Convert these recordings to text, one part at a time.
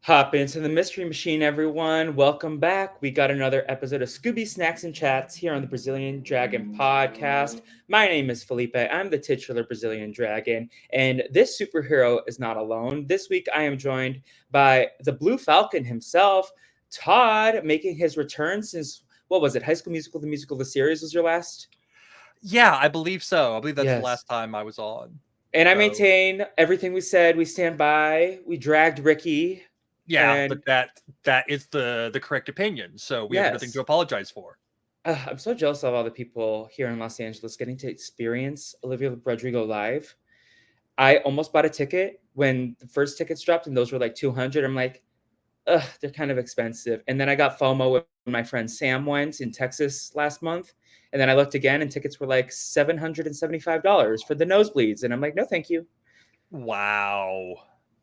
Hop into the mystery machine, everyone. Welcome back. We got another episode of Scooby Snacks and Chats here on the Brazilian Dragon podcast. My name is Felipe. I'm the titular Brazilian Dragon, and this superhero is not alone. This week, I am joined by the Blue Falcon himself, Todd, making his return since, what was it, High School Musical, the musical, the series was your last? Yeah, I believe so. I believe that's the Yes. last time I was on. And I So, maintain everything we said. We stand by. We dragged Ricky. yeah, but And that is the correct opinion. So we have nothing to yes. apologize for. I'm so jealous of all the people here in Los Angeles getting to experience Olivia Rodrigo live. I almost bought a ticket when the first tickets dropped, and those were like 200. I'm like, ugh, they're kind of expensive. And then I got FOMO when my friend Sam went in Texas last month. And then I looked again, and tickets were like $775 for the nosebleeds. And I'm like, no, thank you. Wow.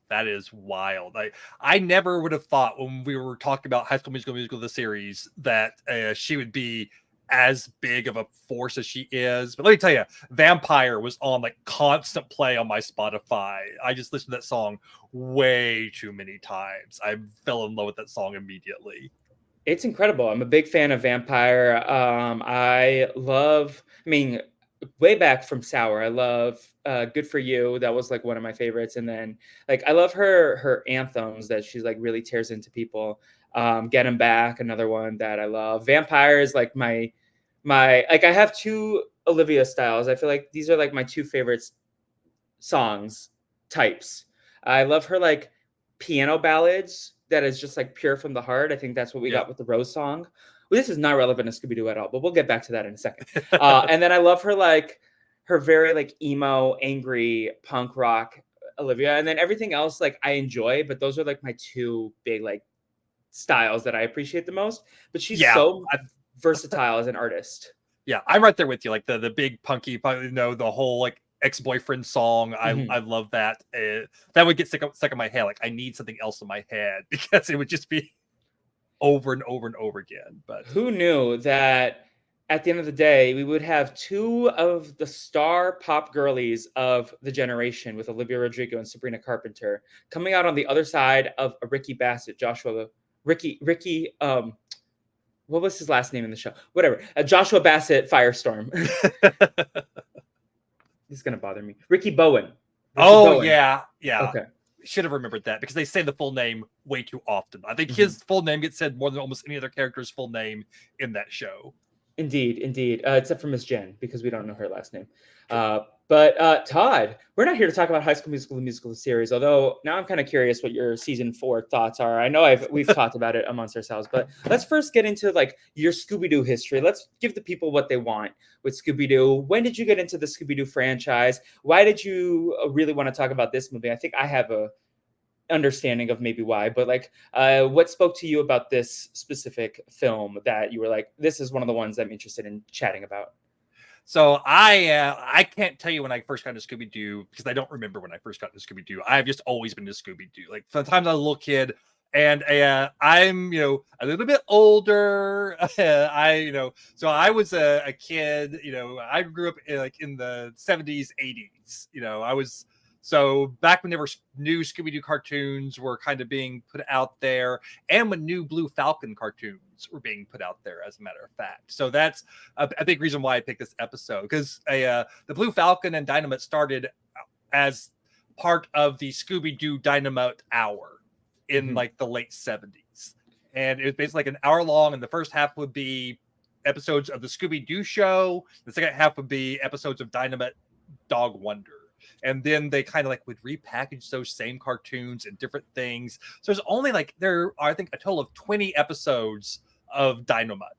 That is wild. I never would have thought when we were talking about High School Musical, the series, that she would be as big of a force as she is. But let me tell you, Vampire was on like constant play on my Spotify. I just listened to that song way too many times. I fell in love with that song immediately. It's incredible. I'm a big fan of Vampire. I mean, way back from Sour, I love Good For You. That was like one of my favorites. And then like I love her anthems that she's like really tears into people. Get 'Em Back, another one that I love. Vampire is like my like I have two Olivia styles. I feel like these are like my two favorites songs types. I love her like piano ballads that is just like pure from the heart. I think that's what we Yeah. got with the Rose song. Well, this is not relevant to Scooby Doo at all, but we'll get back to that in a second. And then I love her like her very like emo, angry punk rock Olivia, and then everything else like I enjoy, but those are like my two big like styles that I appreciate the most. But she's Yeah. so versatile as an artist. Yeah, I'm right there with you. Like the big punky, the whole like ex-boyfriend song. I Mhm. love that. That would get stuck in my head. Like I need something else in my head because it would just be over and over and over again. But Who knew that at the end of the day, we would have two of the star pop girlies of the generation with Olivia Rodrigo and Sabrina Carpenter coming out on the other side of a Ricky Bassett, Ricky, what was his last name in the show? Whatever. Joshua Bassett Firestorm. This is going to bother me. Ricky Bowen. Ricky oh Bowen. yeah, Okay. should have remembered that because they say the full name way too often. I think Mhm. his full name gets said more than almost any other character's full name in that show. Indeed. Except for Miss Jen, because we don't know her last name. True. But Todd, we're not here to talk about High School Musical, the musical series. Although now I'm kind of curious what your season 4 thoughts are. I know we've talked about it amongst ourselves, but let's first get into like your Scooby Doo history. Let's give the people what they want with Scooby Doo. When did you get into the Scooby Doo franchise? Why did you really want to talk about this movie? I think I have a understanding of maybe why, but like what spoke to you about this specific film that you were like, this is one of the ones I'm interested in chatting about? So I can't tell you when I first got into Scooby Doo because I don't remember when I first got into Scooby Doo. I've just always been to Scooby Doo. Like from the time I was a little kid, and I'm a little bit older. So I was a kid. I grew up like in the 70s, 80s. I was so back when there were new Scooby Doo cartoons were kind of being put out there, and when new Blue Falcon cartoons were being put out there, as a matter of fact. So that's a big reason why I picked this episode because the Blue Falcon and Dynamite started as part of the Scooby Doo Dynamite Hour in like the late 70s. And it was basically like an hour long, and the first half would be episodes of the Scooby Doo show, the second half would be episodes of Dynamite Dog Wonder. And then they kind of like would repackage those same cartoons and different things. So there's only like there are, I think, a total of 20 episodes of Dynamite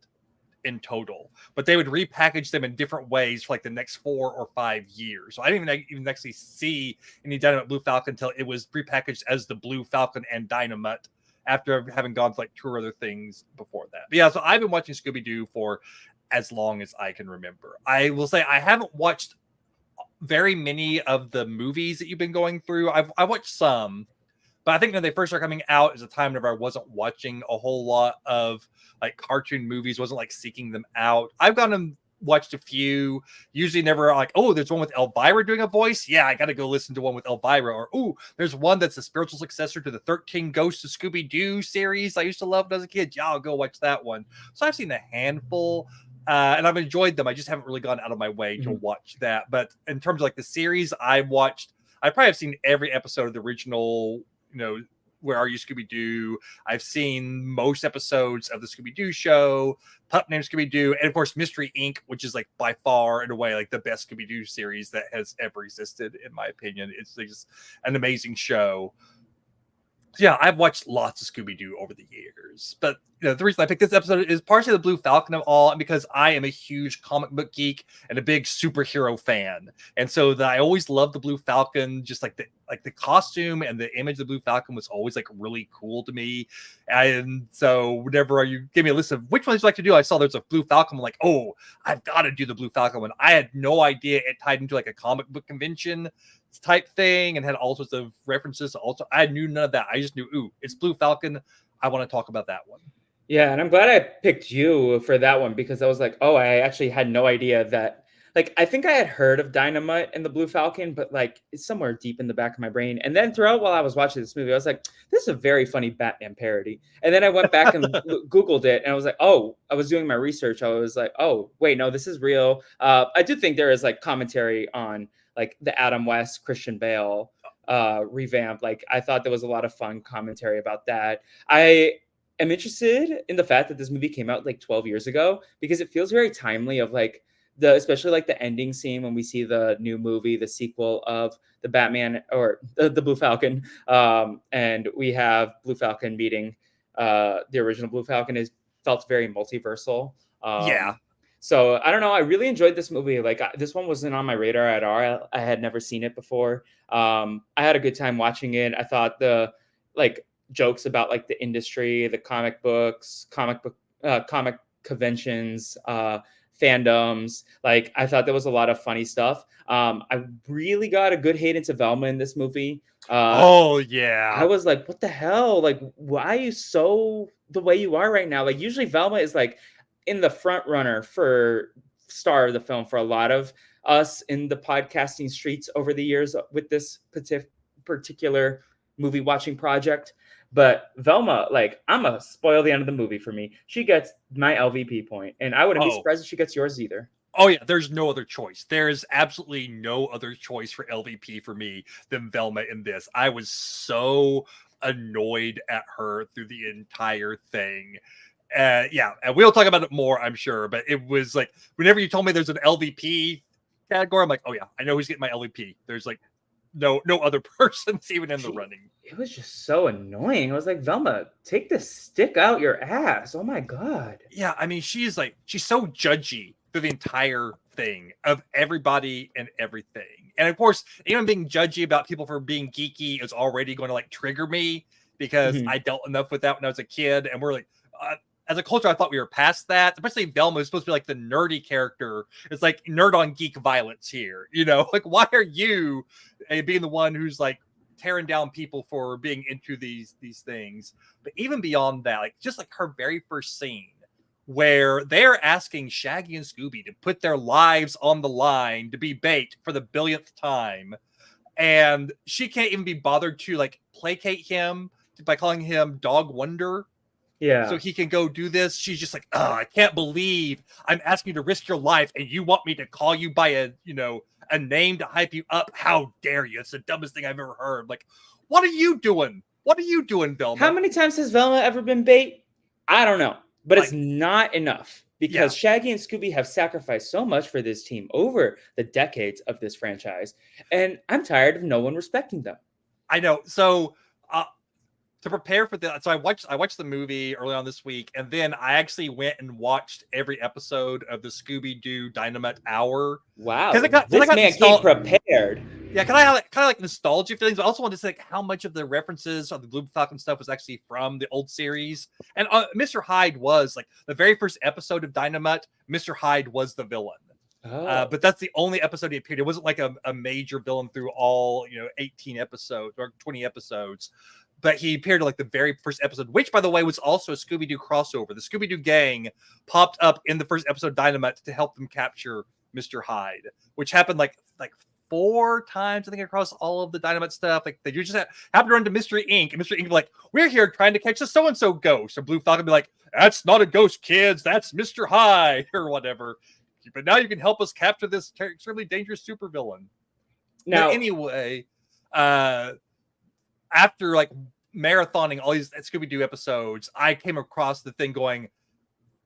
in total, but they would repackage them in different ways for like the next 4 or 5 years. So I didn't even actually see any Dynamite Blue Falcon until it was repackaged as the Blue Falcon and Dynamite after having gone to like 2 or other things before that. But yeah, so I've been watching Scooby-Doo for as long as I can remember. I will say I haven't watched very many of the movies that you've been going through. I watched some, but I think when they first started coming out is a time whenever I wasn't watching a whole lot of like cartoon movies, wasn't like seeking them out. I've gotten them watched a few. Usually never like, oh, there's one with Elvira doing a voice. Yeah, I got to go listen to one with Elvira. Or, oh, there's one that's a spiritual successor to the 13 Ghosts of Scooby-Doo series I used to love as a kid. Yeah, I'll go watch that one. So I've seen a handful. And I've enjoyed them. I just haven't really gone out of my way to watch that. But in terms of like the series, I probably have seen every episode of the original, Where Are You, Scooby-Doo? I've seen most episodes of the Scooby-Doo show, Pup Named Scooby-Doo, and of course Mystery Inc., which is like by far in a way like the best Scooby-Doo series that has ever existed, in my opinion. It's just an amazing show. Yeah, I've watched lots of Scooby-Doo over the years, but the reason I picked this episode is partially the Blue Falcon of all, and because I am a huge comic book geek and a big superhero fan, and so I always loved the Blue Falcon. Just like the costume and the image of the Blue Falcon was always like really cool to me. And so whenever you gave me a list of which ones you like to do, I saw there's a Blue Falcon. I'm like, oh, I've got to do the Blue Falcon one. I had no idea it tied into like a comic book convention type thing and had all sorts of references. Also, I knew none of that. I just knew, ooh, it's Blue Falcon. I want to talk about that one. Yeah, and I'm glad I picked you for that one because I was like, oh, I actually had no idea that. Like, I think I had heard of Dynamite and the Blue Falcon, but like it's somewhere deep in the back of my brain. And then throughout while I was watching this movie, I was like, this is a very funny Batman parody. And then I went back and Googled it, and I was like, oh, I was doing my research. I was like, oh, wait, no, this is real. I do think there is like commentary on like the Adam West, Christian Bale revamp. Like, I thought there was a lot of fun commentary about that. I am interested in the fact that this movie came out like 12 years ago because it feels very timely of like especially like the ending scene when we see the new movie, the sequel of the Batman or the Blue Falcon. And we have Blue Falcon meeting the original Blue Falcon is felt very multiversal. Yeah. So I don't know. I really enjoyed this movie. Like this one wasn't on my radar at all. I had never seen it before. I had a good time watching it. I thought the like jokes about like the industry, the comic conventions, fandoms. Like I thought there was a lot of funny stuff. I really got a good hate into Velma in this movie. Oh yeah. I was like, what the hell? Like, why are you so the way you are right now? Like usually Velma is like in the front runner for star of the film for a lot of us in the podcasting streets over the years with this particular movie watching project. But Velma, like, I'm a spoil the end of the movie for me. She gets my LVP point, and I wouldn't be surprised if she gets yours either. Oh yeah, there's no other choice. There's absolutely no other choice for LVP for me than Velma in this. I was so annoyed at her through the entire thing. Yeah, and we'll talk about it more, I'm sure. But it was like whenever you told me there's an LVP category, I'm like, oh yeah, I know who's getting my LVP. There's like no other persons even in the running. It was just so annoying. I was like, Velma, take the stick out your ass. Oh my god. Yeah, I mean, she's so judgy through the entire thing of everybody and everything. And of course, even being judgy about people for being geeky is already going to like trigger me because I dealt enough with that when I was a kid. And we're like, as a culture, I thought we were past that. Especially Velma is supposed to be like the nerdy character. It's like nerd on geek violence here. Like why are you being the one who's like tearing down people for being into these things? But even beyond that, like just like her very first scene where they're asking Shaggy and Scooby to put their lives on the line to be bait for the billionth time, and she can't even be bothered to like placate him by calling him Dog Wonder. Yeah. So he can go do this. She's just like, oh, I can't believe I'm asking you to risk your life and you want me to call you by a name to hype you up. How dare you? It's the dumbest thing I've ever heard. Like, what are you doing? What are you doing, Velma? How many times has Velma ever been bait? I don't know. But it's not enough because Shaggy and Scooby have sacrificed so much for this team over the decades of this franchise. And I'm tired of no one respecting them. I know. So to prepare for that, so I watched the movie early on this week, and then I actually went and watched every episode of the Scooby-Doo Dynamite Hour. Wow, this man came prepared. Yeah, kind of like nostalgia feelings, but I also wanted to say like how much of the references of the Blue Falcon stuff was actually from the old series. And Mr. Hyde was like the very first episode of Dynamite. Mr. Hyde was the villain. But that's the only episode he appeared. It wasn't like a major villain through all 18 episodes or 20 episodes. but he appeared in like the very first episode, which by the way was also a Scooby-Doo crossover. The Scooby-Doo gang popped up in the first episode of Dynamite to help them capture Mr. Hyde, which happened like 4 times, I think, across all of the Dynamite stuff. Like they just happened to run to Mystery Inc. And Mystery Inc. be like, we're here trying to catch the so-and-so ghost. And Blue Falcon be like, that's not a ghost, kids. That's Mr. Hyde or whatever. But now you can help us capture this extremely dangerous supervillain. Now, but anyway, after like marathoning all these Scooby-Doo episodes, I came across the thing going,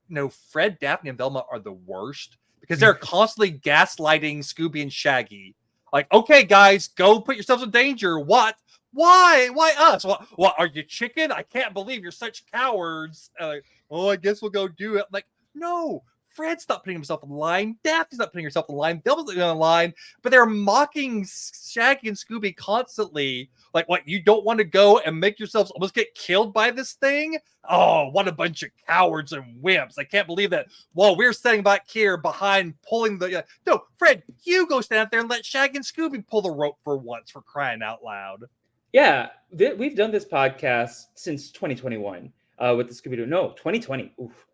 no, Fred, Daphne, and Velma are the worst because they're constantly gaslighting Scooby and Shaggy. Like, okay, guys, go put yourselves in danger. What? Why? Why us? What? Are you chicken? I can't believe you're such cowards. Like, oh, I guess we'll go do it. Like, no. Fred's not putting himself in line. Daphne's not putting herself in line. Velma's not in line. But they're mocking Shaggy and Scooby constantly. Like, what? You don't want to go and make yourselves almost get killed by this thing? Oh, what a bunch of cowards and wimps. I can't believe that while we're sitting back here behind pulling the... no, Fred, you go stand out there and let Shaggy and Scooby pull the rope for once, for crying out loud. Yeah, we've done this podcast since 2021 with the Scooby-Doo. No, 2020. Oof.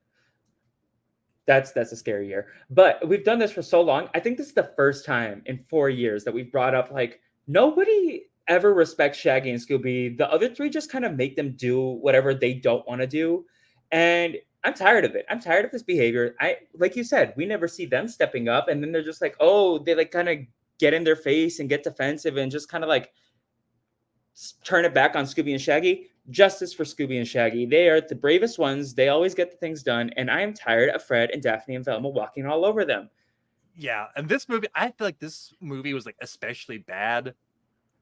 That's a scary year. But we've done this for so long. I think this is the first time in 4 years that we've brought up, like, nobody ever respects Shaggy and Scooby. The other three just kind of make them do whatever they don't want to do. And I'm tired of it. I'm tired of this behavior. Like you said, we never see them stepping up. And then they're just like, oh, they like kind of get in their face and get defensive and just kind of like turn it back on Scooby and Shaggy. Justice for Scooby and Shaggy. They are the bravest ones. They always get the things done. And I am tired of Fred and Daphne and Velma walking all over them. Yeah. And this movie, I feel like this movie was like especially bad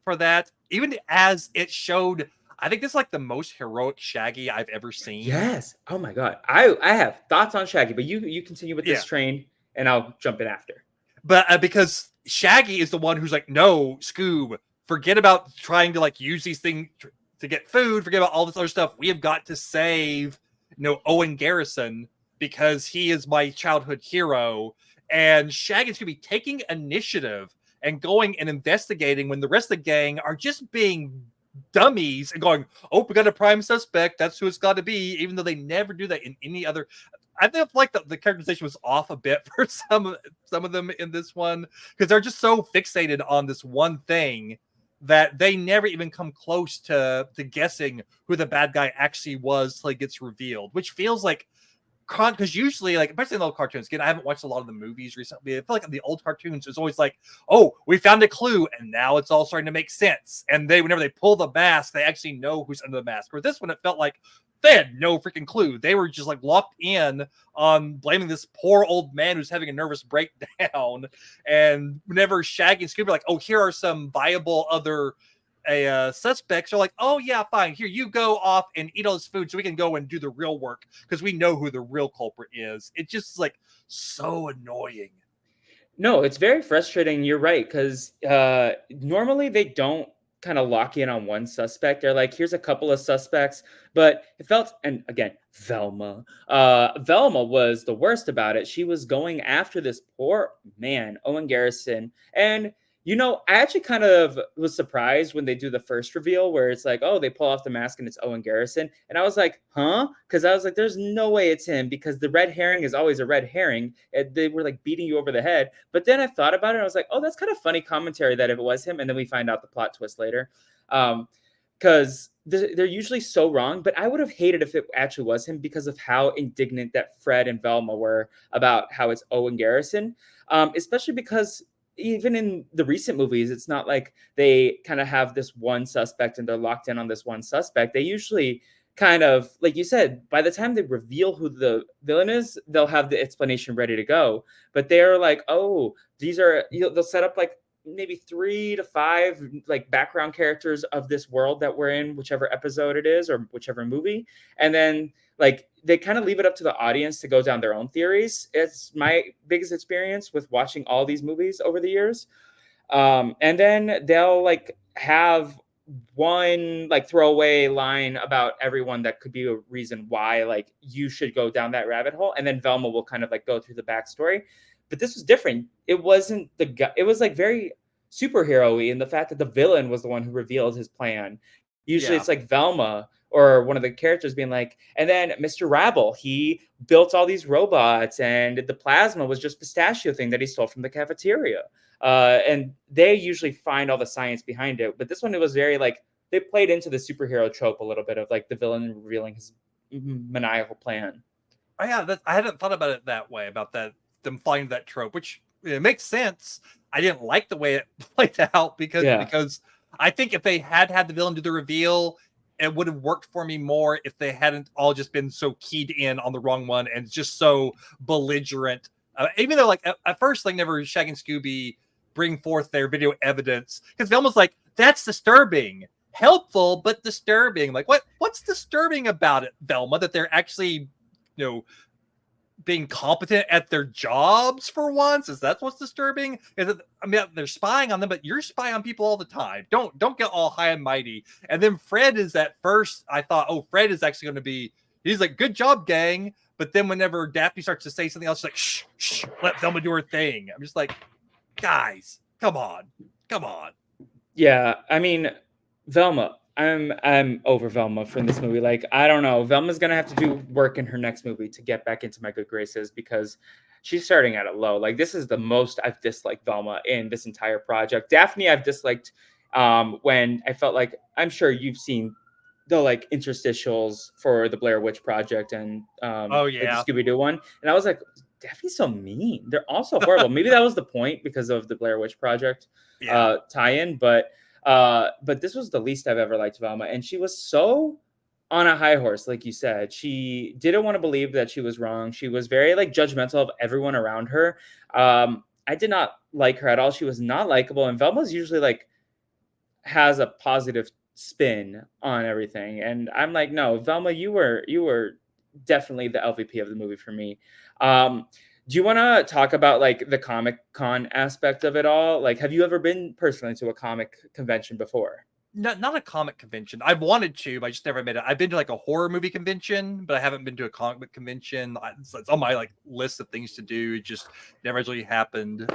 for that. Even as it showed, I think this is like the most heroic Shaggy I've ever seen. Yes. Oh my God. I have thoughts on Shaggy, but you continue with this train and I'll jump in after. But because Shaggy is the one who's like, no, Scoob, forget about trying to like use these things to get food, forget about all this other stuff. We have got to save, Owen Garrison because he is my childhood hero. And Shaggy's going to be taking initiative and going and investigating when the rest of the gang are just being dummies and going, oh, we got a prime suspect. That's who it's got to be, even though they never do that in any other. I feel like the characterization was off a bit for some of them in this one because they're just so fixated on this one thing that they never even come close to guessing who the bad guy actually was till it gets revealed, which feels like because usually, like, especially in the old cartoons, again, I haven't watched a lot of the movies recently. I feel like in the old cartoons, it's always like, oh, we found a clue, and now it's all starting to make sense. And whenever they pull the mask, they actually know who's under the mask. Where this one, it felt like they had no freaking clue. They were just like locked in on blaming this poor old man who's having a nervous breakdown. And whenever Shaggy and Scooby are like, oh, here are some viable other suspects, are like, oh yeah, fine, here you go off and eat all this food so we can go and do the real work because we know who the real culprit is. It's just like so annoying. No, it's very frustrating. You're right, because normally they don't kind of lock in on one suspect. They're like, here's a couple of suspects, but it felt, and again, Velma was the worst about it. She was going after this poor man, Owen Garrison, and I actually kind of was surprised when they do the first reveal where it's like, oh, they pull off the mask and it's Owen Garrison. And I was like, huh? Because I was like, there's no way it's him because the red herring is always a red herring. And they were like beating you over the head. But then I thought about it and I was like, oh, that's kind of funny commentary that if it was him. And then we find out the plot twist later. Because they're usually so wrong. But I would have hated if it actually was him because of how indignant that Fred and Velma were about how it's Owen Garrison. Especially because even in the recent movies, it's not like they kind of have this one suspect and they're locked in on this one suspect. They usually kind of, like you said, by the time they reveal who the villain is, they'll have the explanation ready to go. But they're like, oh, these are, they'll set up like maybe 3 to 5 like background characters of this world that we're in, whichever episode it is or whichever movie. And then like they kind of leave it up to the audience to go down their own theories. It's my biggest experience with watching all these movies over the years. And then they'll like have one like throwaway line about everyone that could be a reason why like you should go down that rabbit hole. And then Velma will kind of like go through the backstory. But this was different. It wasn't the guy. It was like very superhero-y in the fact that the villain was the one who revealed his plan. Usually Yeah. it's like Velma or one of the characters being like, and then Mr. Rabble, he built all these robots, and the plasma was just pistachio thing that he stole from the cafeteria. And they usually find all the science behind it. But this one, it was very like, they played into the superhero trope a little bit of like the villain revealing his maniacal plan. Oh yeah, I hadn't thought about it that way, about that, them finding that trope, which it makes sense. I didn't like the way it played out Yeah. because I think if they had the villain do the reveal, it would have worked for me more if they hadn't all just been so keyed in on the wrong one and just so belligerent. Even though, like at first, like never Shaggy and Scooby bring forth their video evidence, because Velma's like, "That's disturbing." Helpful but disturbing. Like, what's disturbing about it, Velma, that they're actually, you know, being competent at their jobs for once? Is that what's disturbing? Is it, I mean, they're spying on them, but you're spying on people all the time. Don't get all high and mighty. And then Fred is, at first I thought, oh, Fred is actually going to be, he's like, good job, gang. But then whenever Daphne starts to say something else, she's like, shh, let Velma do her thing. I'm just like, guys, come on. Yeah, I mean, Velma. I'm over Velma from this movie. Like, I don't know. Velma's gonna have to do work in her next movie to get back into my good graces because she's starting at a low. Like, this is the most I've disliked Velma in this entire project. Daphne, I've disliked when I felt like, I'm sure you've seen the like interstitials for the Blair Witch Project and Oh like the yeah. Scooby-Doo one. And I was like, Daphne's so mean. They're all so horrible. Maybe that was the point because of the Blair Witch Project Yeah. tie-in, but this was the least I've ever liked Velma, and she was so on a high horse, like you said. She didn't want to believe that she was wrong. She was very like judgmental of everyone around her. I did not like her at all. She was not likable, and Velma's usually like has a positive spin on everything, and I'm like, no, Velma, you were definitely the LVP of the movie for me. Do you want to talk about like the Comic Con aspect of it all? Like, have you ever been personally to a comic convention before? Not a comic convention. I've wanted to, but I just never made it. I've been to like a horror movie convention, but I haven't been to a comic book convention. It's on my like list of things to do. It just never really happened.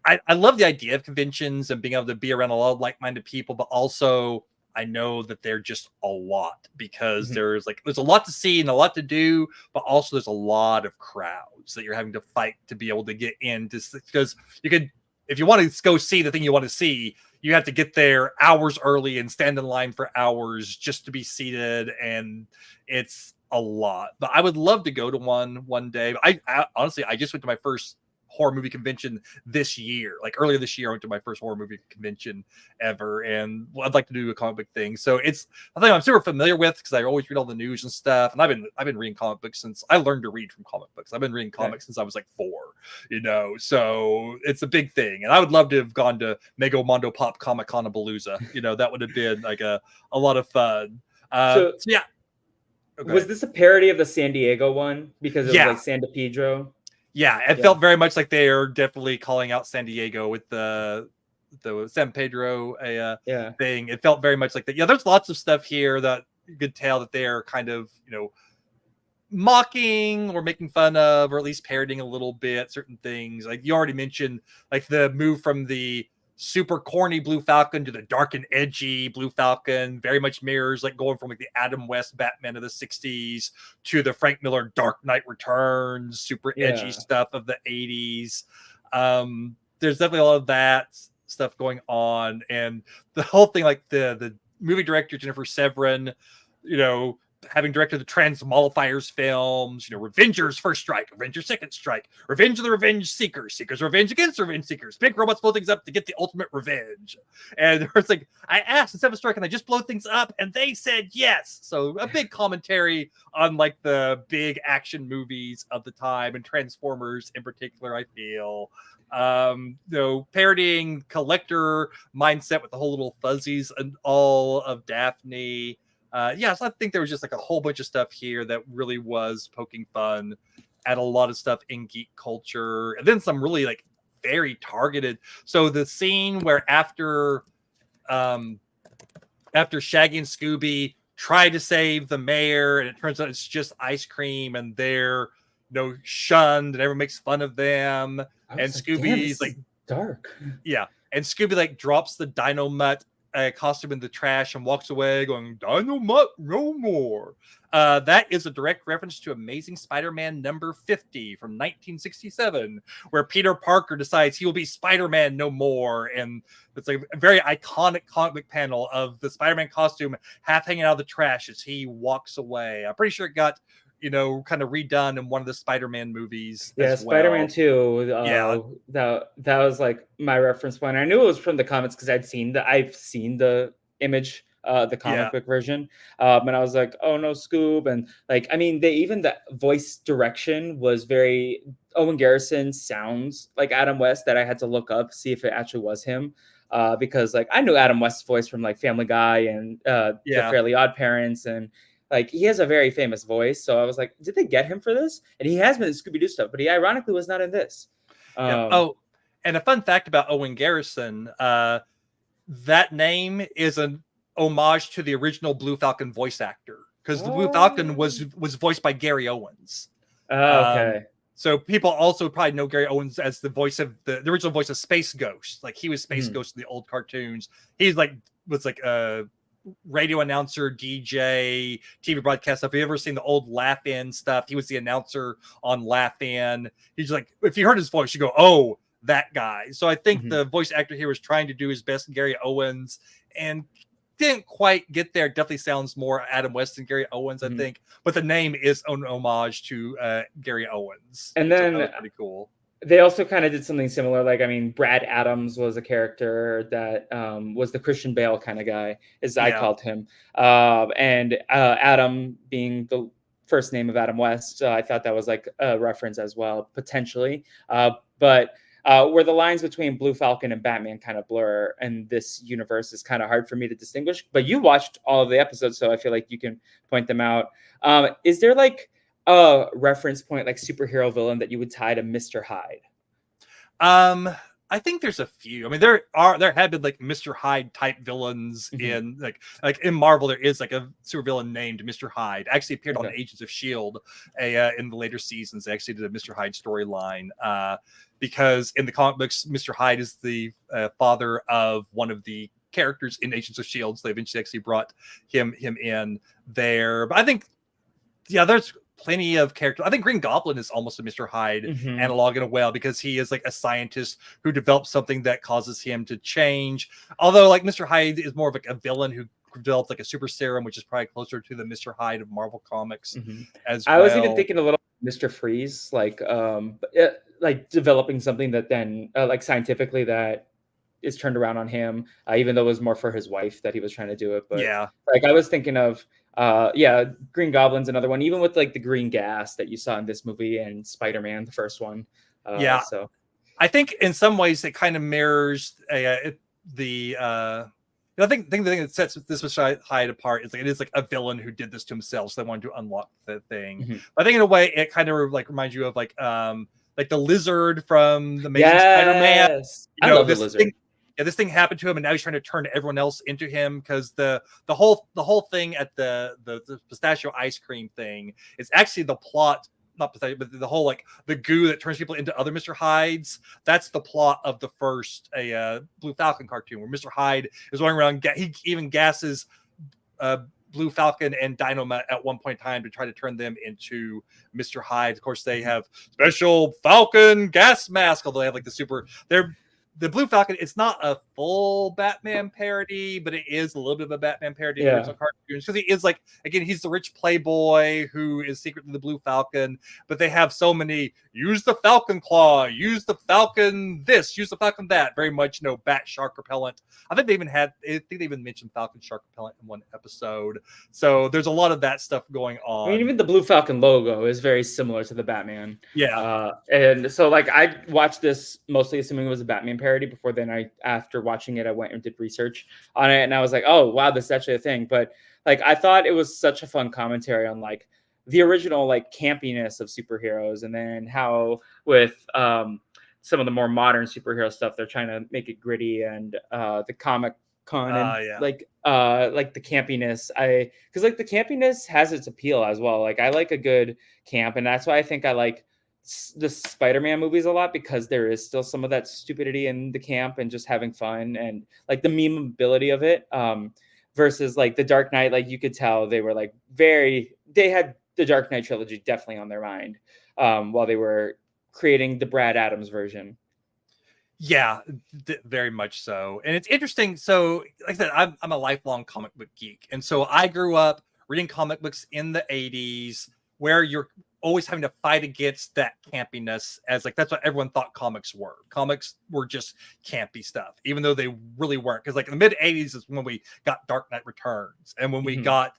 I love the idea of conventions and being able to be around a lot of like-minded people, but also I know that they're just a lot because Mhm. there's a lot to see and a lot to do, but also there's a lot of crowds that you're having to fight to be able to get in, because you could, if you want to go see the thing you want to see, you have to get there hours early and stand in line for hours just to be seated, and it's a lot. But I would love to go to one day. I honestly, I just went to my first horror movie convention this year. Like earlier this year, I went to my first horror movie convention ever, and I'd like to do a comic book thing. So it's a thing I'm super familiar with because I always read all the news and stuff. And I've been reading comic books since I learned to read from comic books. I've been reading comics since I was like 4, So it's a big thing. And I would love to have gone to Mega Mondo Pop Comic ConApalooza. That would have been like a lot of fun. So, So yeah. was this a parody of the San Diego one because it was Yeah. like San Pedro? Yeah, it Yeah. felt very much like they are definitely calling out San Diego with the San Pedro Yeah. thing. It felt very much like that. Yeah, there's lots of stuff here that you could tell that they're kind of, mocking or making fun of, or at least parodying a little bit certain things. Like you already mentioned, like the move from the super corny Blue Falcon to the dark and edgy Blue Falcon very much mirrors like going from like the Adam West Batman of the 60s to the Frank Miller Dark Knight Returns super edgy Yeah. stuff of the 80s. There's definitely a lot of that stuff going on, and the whole thing, like the movie director Jennifer Severin, having directed the Transmogrifiers films, Revenger's First Strike, Revenger's Second Strike, Revenge of the Revenge Seekers, Seekers Revenge against Revenge Seekers, big robots blow things up to get the ultimate revenge. And it's like, I asked in Seventh Strike, can I just blow things up? And they said yes. So a big commentary on like the big action movies of the time, and Transformers in particular, I feel. Parodying collector mindset with the whole little fuzzies and all of Daphne. So I think there was just like a whole bunch of stuff here that really was poking fun at a lot of stuff in geek culture, and then some really like very targeted. So the scene where after Shaggy and Scooby try to save the mayor, and it turns out it's just ice cream, and they're shunned, and everyone makes fun of them, and Damn, this Scooby's is dark. yeah, and Scooby like drops the dynamite a costume in the trash and walks away going, "Dynamite no more." That is a direct reference to Amazing Spider-Man number 50 from 1967, where Peter Parker decides he will be Spider-Man no more. And it's like a very iconic comic panel of the Spider-Man costume half hanging out of the trash as he walks away. I'm pretty sure it got, kind of redone in one of the Spider-Man movies Yeah, as well. Spider-Man 2. Yeah. That was like my reference point. I knew it was from the comics because I've seen the image, the comic book version. And I was like, oh no, Scoob. And like, I mean, the voice direction was very Owen Garrison sounds like Adam West, that I had to look up, see if it actually was him. Because like I knew Adam West's voice from like Family Guy and the Fairly Odd Parents, and like he has a very famous voice. So I was like, did they get him for this? And he has been in Scooby-Doo stuff, but he ironically was not in this. Oh, and a fun fact about Owen Garrison, that name is an homage to the original Blue Falcon voice actor, because the Blue Falcon was voiced by Gary Owens. Okay. So people also probably know Gary Owens as the voice of the original voice of Space Ghost. Like he was Space Ghost in the old cartoons. He's was a radio announcer, DJ, TV broadcast stuff. Have you ever seen the old Laugh In stuff? He was the announcer on Laugh In. He's like, if you heard his voice, you go, oh, that guy. So I think the voice actor here was trying to do his best Gary Owens and didn't quite get there. Definitely sounds more Adam West than Gary Owens, I think. But the name is an homage to Gary Owens. And then so that was pretty cool. They also kind of did something similar. Like, I mean, Brad Adams was a character that was the Christian Bale kind of guy, as I called him. And Adam being the first name of Adam West, I thought that was like a reference as well, potentially. But where the lines between Blue Falcon and Batman kind of blur in this universe is kind of hard for me to distinguish. But you watched all of the episodes, so I feel like you can point them out. Is there like a reference point, like superhero villain, that you would tie to Mr. Hyde? I think there's a few. I mean, there have been like Mr. Hyde type villains in like in Marvel. There is like a super villain named Mr. Hyde. Actually appeared on Agents of S.H.I.E.L.D. In the later seasons. They actually did a Mr. Hyde storyline because in the comic books, Mr. Hyde is the father of one of the characters in Agents of S.H.I.E.L.D. So they eventually actually brought him in there. But I think, there's plenty of characters. I think Green Goblin is almost a Mr. Hyde analog in a way, because he is like a scientist who develops something that causes him to change. Although like Mr. Hyde is more of like a villain who developed like a super serum, which is probably closer to the Mr. Hyde of Marvel Comics as well. I was even thinking a little Mr. Freeze, like developing something that then like scientifically that is turned around on him, even though it was more for his wife that he was trying to do it. But like I was thinking of Green Goblin's another one, even with like the green gas that you saw in this movie and Spider-Man, the first one. So I think in some ways it kind of mirrors I think the thing that sets this Mr. Hyde apart is like it is like a villain who did this to himself, so they wanted to unlock the thing. I think in a way it kind of like reminds you of like the lizard from the Amazing Spider-Man. I love the lizard. This thing happened to him, and now he's trying to turn everyone else into him, because the whole thing at the pistachio ice cream thing is actually the plot, not pistachio, but the whole like the goo that turns people into other Mr. Hydes. That's the plot of the first Blue Falcon cartoon, where Mr. Hyde is running around. He even gasses Blue Falcon and Dynamite at one point in time to try to turn them into Mr. Hyde. Of course, they have special Falcon gas mask, although they have like the Blue Falcon, it's not a full Batman parody, but it is a little bit of a Batman parody in the original cartoons, because he is like, again, he's the rich playboy who is secretly the Blue Falcon, but they have so many, use the Falcon Claw, use the Falcon this, use the Falcon that, very much, bat shark repellent. I think they even mentioned Falcon shark repellent in one episode. So there's a lot of that stuff going on. I mean, even the Blue Falcon logo is very similar to the Batman. And so like I watched this mostly assuming it was a Batman parody. Before then, after watching it, I went and did research on it, and I was like, oh wow, this is actually a thing. But like I thought it was such a fun commentary on like the original like campiness of superheroes, and then how with some of the more modern superhero stuff they're trying to make it gritty, and the comic con and like the campiness. Because like the campiness has its appeal as well. Like I like a good camp, and that's why I think I like the Spider-Man movies a lot because there is still some of that stupidity in the camp and just having fun and like the memeability of it. Versus like the Dark Knight, like you could tell they were like they had the Dark Knight trilogy definitely on their mind while they were creating the Brad Adams version. Yeah, very much so. And it's interesting. So, like I said, I'm a lifelong comic book geek. And so I grew up reading comic books in the 80s where you're always having to fight against that campiness as like that's what everyone thought comics were. Comics were just campy stuff, even though they really weren't. Because like in the mid 80s is when we got Dark Knight Returns and when we got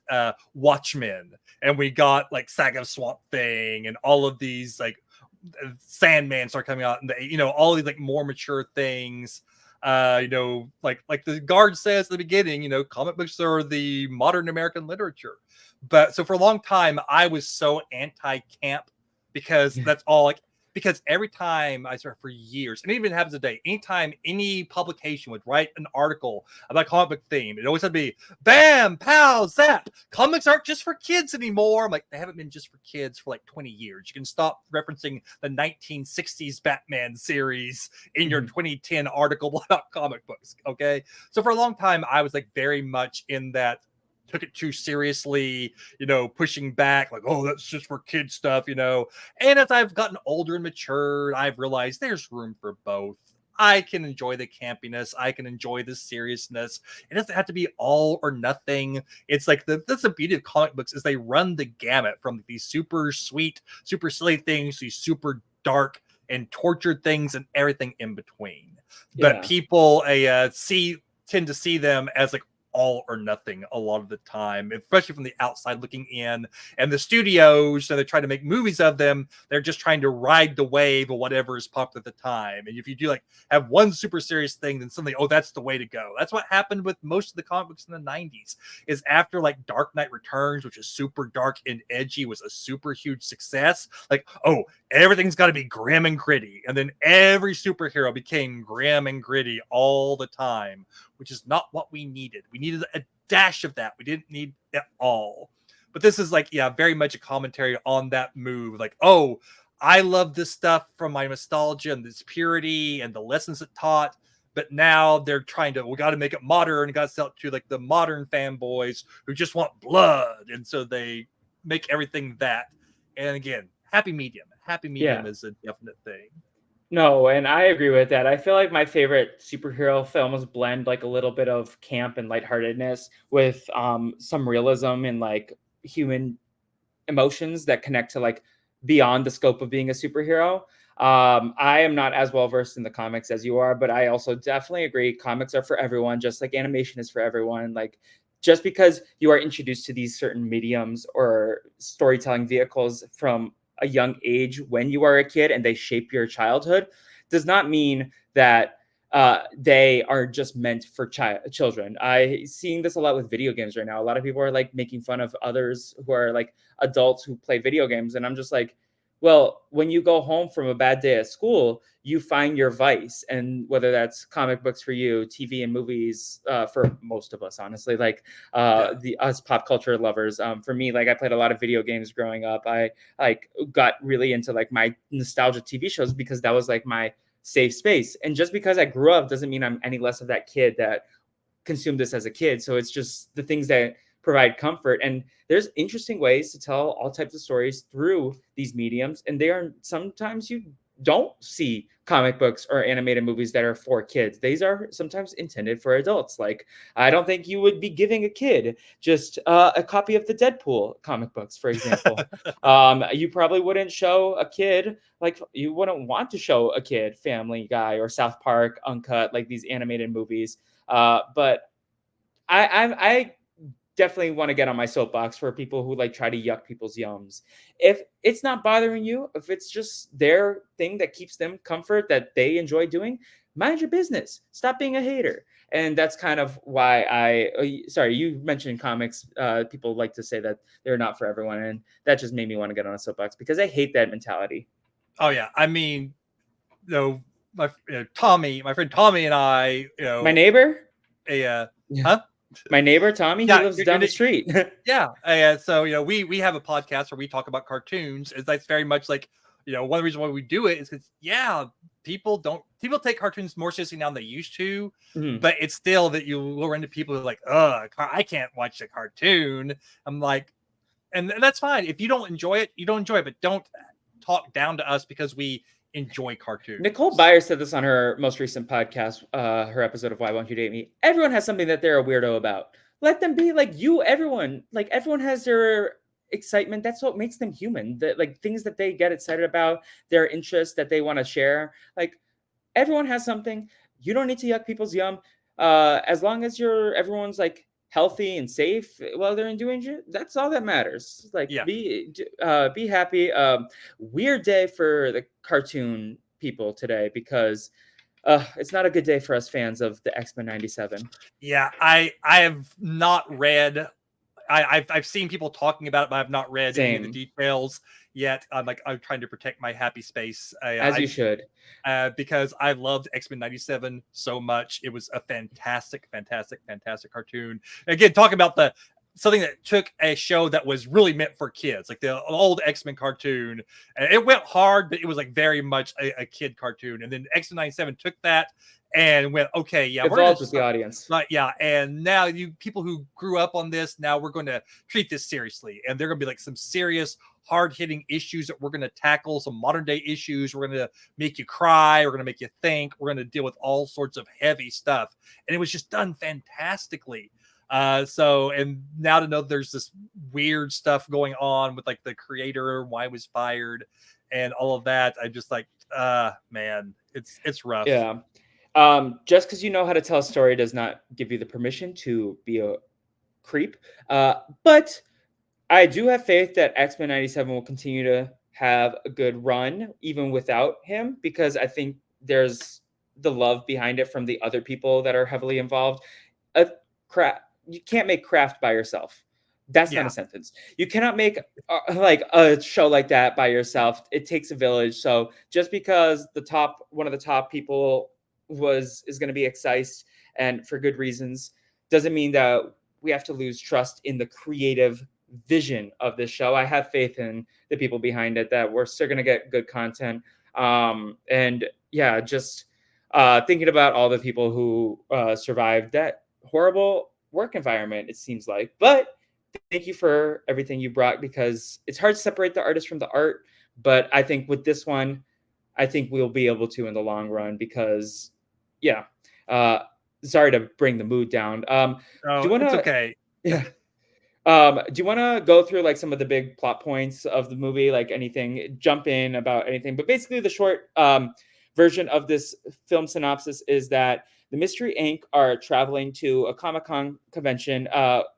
Watchmen and we got like Saga of Swamp Thing and all of these like Sandman start coming out, and all these like more mature things. Like the guard says at the beginning, comic books are the modern American literature. But so for a long time, I was so anti-camp because that's all like. Because every time I swear for years, and it even happens today, anytime any publication would write an article about comic book theme, it always had to be bam, pow, zap. Comics aren't just for kids anymore. I'm like, they haven't been just for kids for like 20 years. You can stop referencing the 1960s Batman series in your 2010 article about comic books. Okay. So for a long time, I was like very much in that took it too seriously, pushing back like, oh, that's just for kid stuff, And as I've gotten older and matured, I've realized there's room for both. I can enjoy the campiness. I can enjoy the seriousness. It doesn't have to be all or nothing. It's like that's the beauty of comic books is they run the gamut from these super sweet, super silly things, these super dark and tortured things and everything in between. Yeah. But people tend to see them as like all or nothing a lot of the time, especially from the outside looking in. And the studios, so they're trying to make movies of them. They're just trying to ride the wave of whatever is popular at the time. And if you do like have one super serious thing, then suddenly, oh, that's the way to go. That's what happened with most of the comic books in the 90s is after like Dark Knight Returns, which is super dark and edgy, was a super huge success. Like, oh, everything's got to be grim and gritty. And then every superhero became grim and gritty all the time, which is not what we needed. We needed a dash of that. We didn't need it all. But this is like, yeah, very much a commentary on that move. Like, oh, I love this stuff from my nostalgia and this purity and the lessons it taught. But now they're trying to, we got to make it modern. Got to sell it to like the modern fanboys who just want blood. And so they make everything that. And again, happy medium. Happy medium is a definite thing. No, and I agree with that. I feel like my favorite superhero films blend like a little bit of camp and lightheartedness with some realism and like human emotions that connect to like beyond the scope of being a superhero. I am not as well versed in the comics as you are, but I also definitely agree comics are for everyone, just like animation is for everyone. Like just because you are introduced to these certain mediums or storytelling vehicles from a young age when you are a kid and they shape your childhood does not mean that they are just meant for children. I seeing this a lot with video games right now. A lot of people are like making fun of others who are like adults who play video games. And I'm just like, well, when you go home from a bad day at school, you find your vice. And whether that's comic books for you, TV and movies for most of us, honestly, like us pop culture lovers. For me, like I played a lot of video games growing up. I like got really into like my nostalgia TV shows because that was like my safe space. And just because I grew up doesn't mean I'm any less of that kid that consumed this as a kid. So it's just the things that provide comfort. And there's interesting ways to tell all types of stories through these mediums. And they are sometimes you don't see comic books or animated movies that are for kids. These are sometimes intended for adults. Like, I don't think you would be giving a kid just a copy of the Deadpool comic books, for example. You probably wouldn't show a kid, like you wouldn't want to show a kid Family Guy or South Park Uncut, like these animated movies. But I definitely want to get on my soapbox for people who like try to yuck people's yums. If it's not bothering you, if it's just their thing that keeps them comfort that they enjoy doing, mind your business. Stop being a hater. And that's kind of why sorry, you mentioned comics. People like to say that they're not for everyone. And that just made me want to get on a soapbox because I hate that mentality. Oh yeah. I mean, my friend Tommy and I, my neighbor, huh? My neighbor Tommy, he lives down the street. Yeah. So we have a podcast where we talk about cartoons. That's very much like one of the reasons why we do it is because people take cartoons more seriously now than they used to, but it's still that you will run into people who are like, I can't watch a cartoon. I'm like, and that's fine. If you don't enjoy it, you don't enjoy it, but don't talk down to us because we enjoy cartoons. Nicole Byer said this on her most recent podcast, her episode of Why Won't You Date Me? Everyone has something that they're a weirdo about. Let them be like you, everyone. Like everyone has their excitement. That's what makes them human. Like things that they get excited about, their interests that they want to share. Like everyone has something. You don't need to yuck people's yum. As long as everyone's like healthy and safe while they're doing it, that's all that matters. Like be happy. Weird day for the cartoon people today because it's not a good day for us fans of the X-Men 97. Yeah, I have not read. I've seen people talking about it, but I've not read any of the details yet. I'm trying to protect my happy space. As you should. Because I loved X-Men 97 so much. It was a fantastic cartoon. Again, talking about something that took a show that was really meant for kids, like the old X-Men cartoon. It went hard, but it was like very much a kid cartoon. And then X-Men 97 took that and went, okay, yeah, we're going to with the audience. And now you people who grew up on this, now we're going to treat this seriously. And they're going to be like some serious, hard-hitting issues that we're going to tackle, some modern-day issues. We're going to make you cry. We're going to make you think. We're going to deal with all sorts of heavy stuff. And it was just done fantastically. And now to know there's this weird stuff going on with like the creator, why he was fired, and all of that, I'm just like, man, it's rough. Yeah. Just because you know how to tell a story does not give you the permission to be a creep. But I do have faith that X-Men 97 will continue to have a good run even without him, because I think there's the love behind it from the other people that are heavily involved. You can't make craft by yourself. That's not a sentence. You cannot make like a show like that by yourself. It takes a village. So just because one of the top people is going to be excised, and for good reasons, doesn't mean that we have to lose trust in the creative vision of this show. I have faith in the people behind it that we're still going to get good content. And yeah, just thinking about all the people who survived that horrible work environment, it seems like. But thank you for everything you brought, because it's hard to separate the artist from the art. But I think with this one, I think we'll be able to in the long run, because sorry to bring the mood down. It's okay. Yeah. Do you want to go through like some of the big plot points of the movie, like anything, jump in about anything? But basically the short version of this film synopsis is that the Mystery Inc. are traveling to a Comic-Con convention.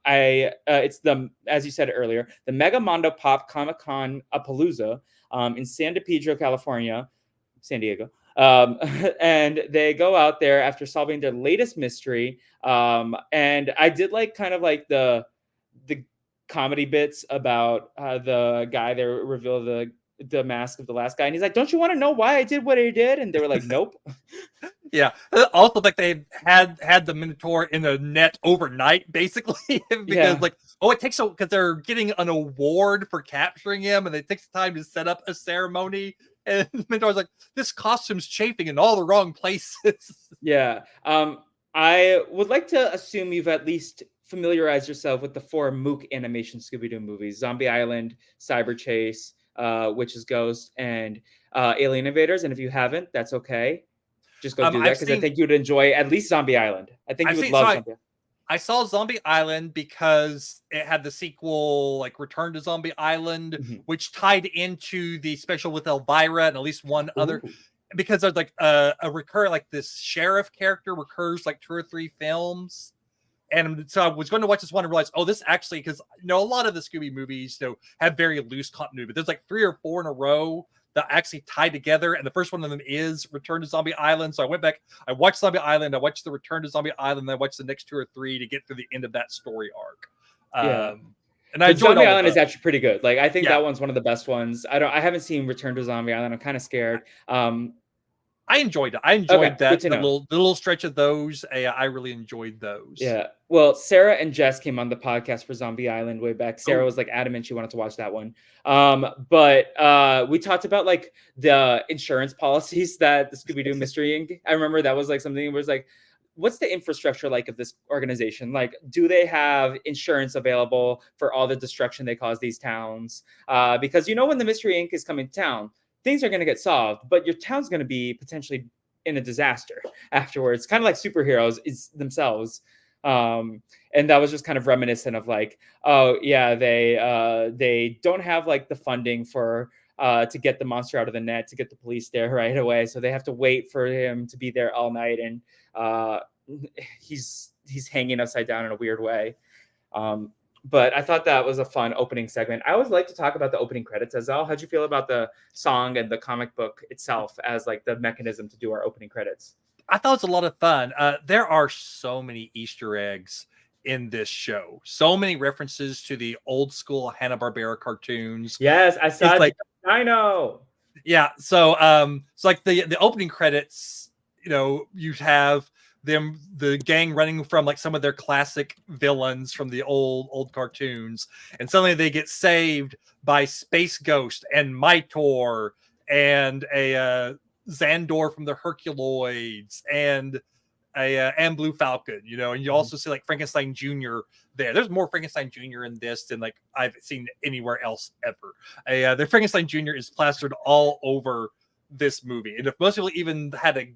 It's as you said earlier, the Mega Mondo Pop ConApalooza in San Diego. And they go out there after solving their latest mystery. And I did like kind of like the comedy bits about the guy there reveal the mask of the last guy, and he's like, don't you want to know why I did what I did? And they were like, nope. Yeah. Also, like they had the Minotaur in the net overnight, basically, because it takes because they're getting an award for capturing him, and it takes time to set up a ceremony. And Minotaur's like, this costume's chafing in all the wrong places. Yeah. I would like to assume you've at least familiarized yourself with the 4 Mook animation Scooby-Doo movies: Zombie Island, Cyber Chase, Witch's Ghost, and Alien Invaders. And if you haven't, that's okay. Just go do that, because I think you'd enjoy at least Zombie Island. I think you would love Zombie Island. I saw Zombie Island because it had the sequel, like Return to Zombie Island, which tied into the special with Elvira and at least one other. Because there's like a recur, like this sheriff character recurs like 2 or 3 films. And so I was going to watch this one and realize, this actually, because a lot of the Scooby movies have very loose continuity, but there's like 3 or 4 in a row that actually tie together. And the first one of them is Return to Zombie Island. So I went back, I watched Zombie Island, I watched the Return to Zombie Island, and I watched the next 2 or 3 to get through the end of that story arc. And I enjoyed Zombie Island is actually pretty good. Like, I think that one's one of the best ones. I haven't seen Return to Zombie Island. I'm kind of scared. I enjoyed it. I enjoyed Good that to the know. little stretch of those. I really enjoyed those. Yeah. Well, Sarah and Jess came on the podcast for Zombie Island way back. Sarah Oh, was like adamant she wanted to watch that one. But we talked about like the insurance policies that the Scooby-Doo Mystery Inc. I remember that was like something where it's like, what's the infrastructure like of this organization? Like, do they have insurance available for all the destruction they cause these towns? Because you know when the Mystery Inc. is coming to town, things are going to get solved, but your town's going to be potentially in a disaster afterwards, kind of like superheroes is themselves. And that was just kind of reminiscent of like, oh yeah, they don't have like the funding for to get the monster out of the net, to get the police there right away, so they have to wait for him to be there all night, and he's hanging upside down in a weird way. But I thought that was a fun opening segment. I always like to talk about the opening credits as well. How'd you feel about the song and the comic book itself as like the mechanism to do our opening credits? I thought it was a lot of fun. There are so many Easter eggs in this show. So many references to the old school Hanna-Barbera cartoons. Yes, I saw It's it. like, I know. yeah. So, it's like the opening credits. You know, you have the gang running from like some of their classic villains from the old cartoons, and suddenly they get saved by Space Ghost and Mitor and a Xandor from the Herculoids and and Blue Falcon, you know, and you also see like Frankenstein Jr. there. There's more Frankenstein Jr. in this than like I've seen anywhere else ever. The Frankenstein Jr. is plastered all over this movie, and if most people even had a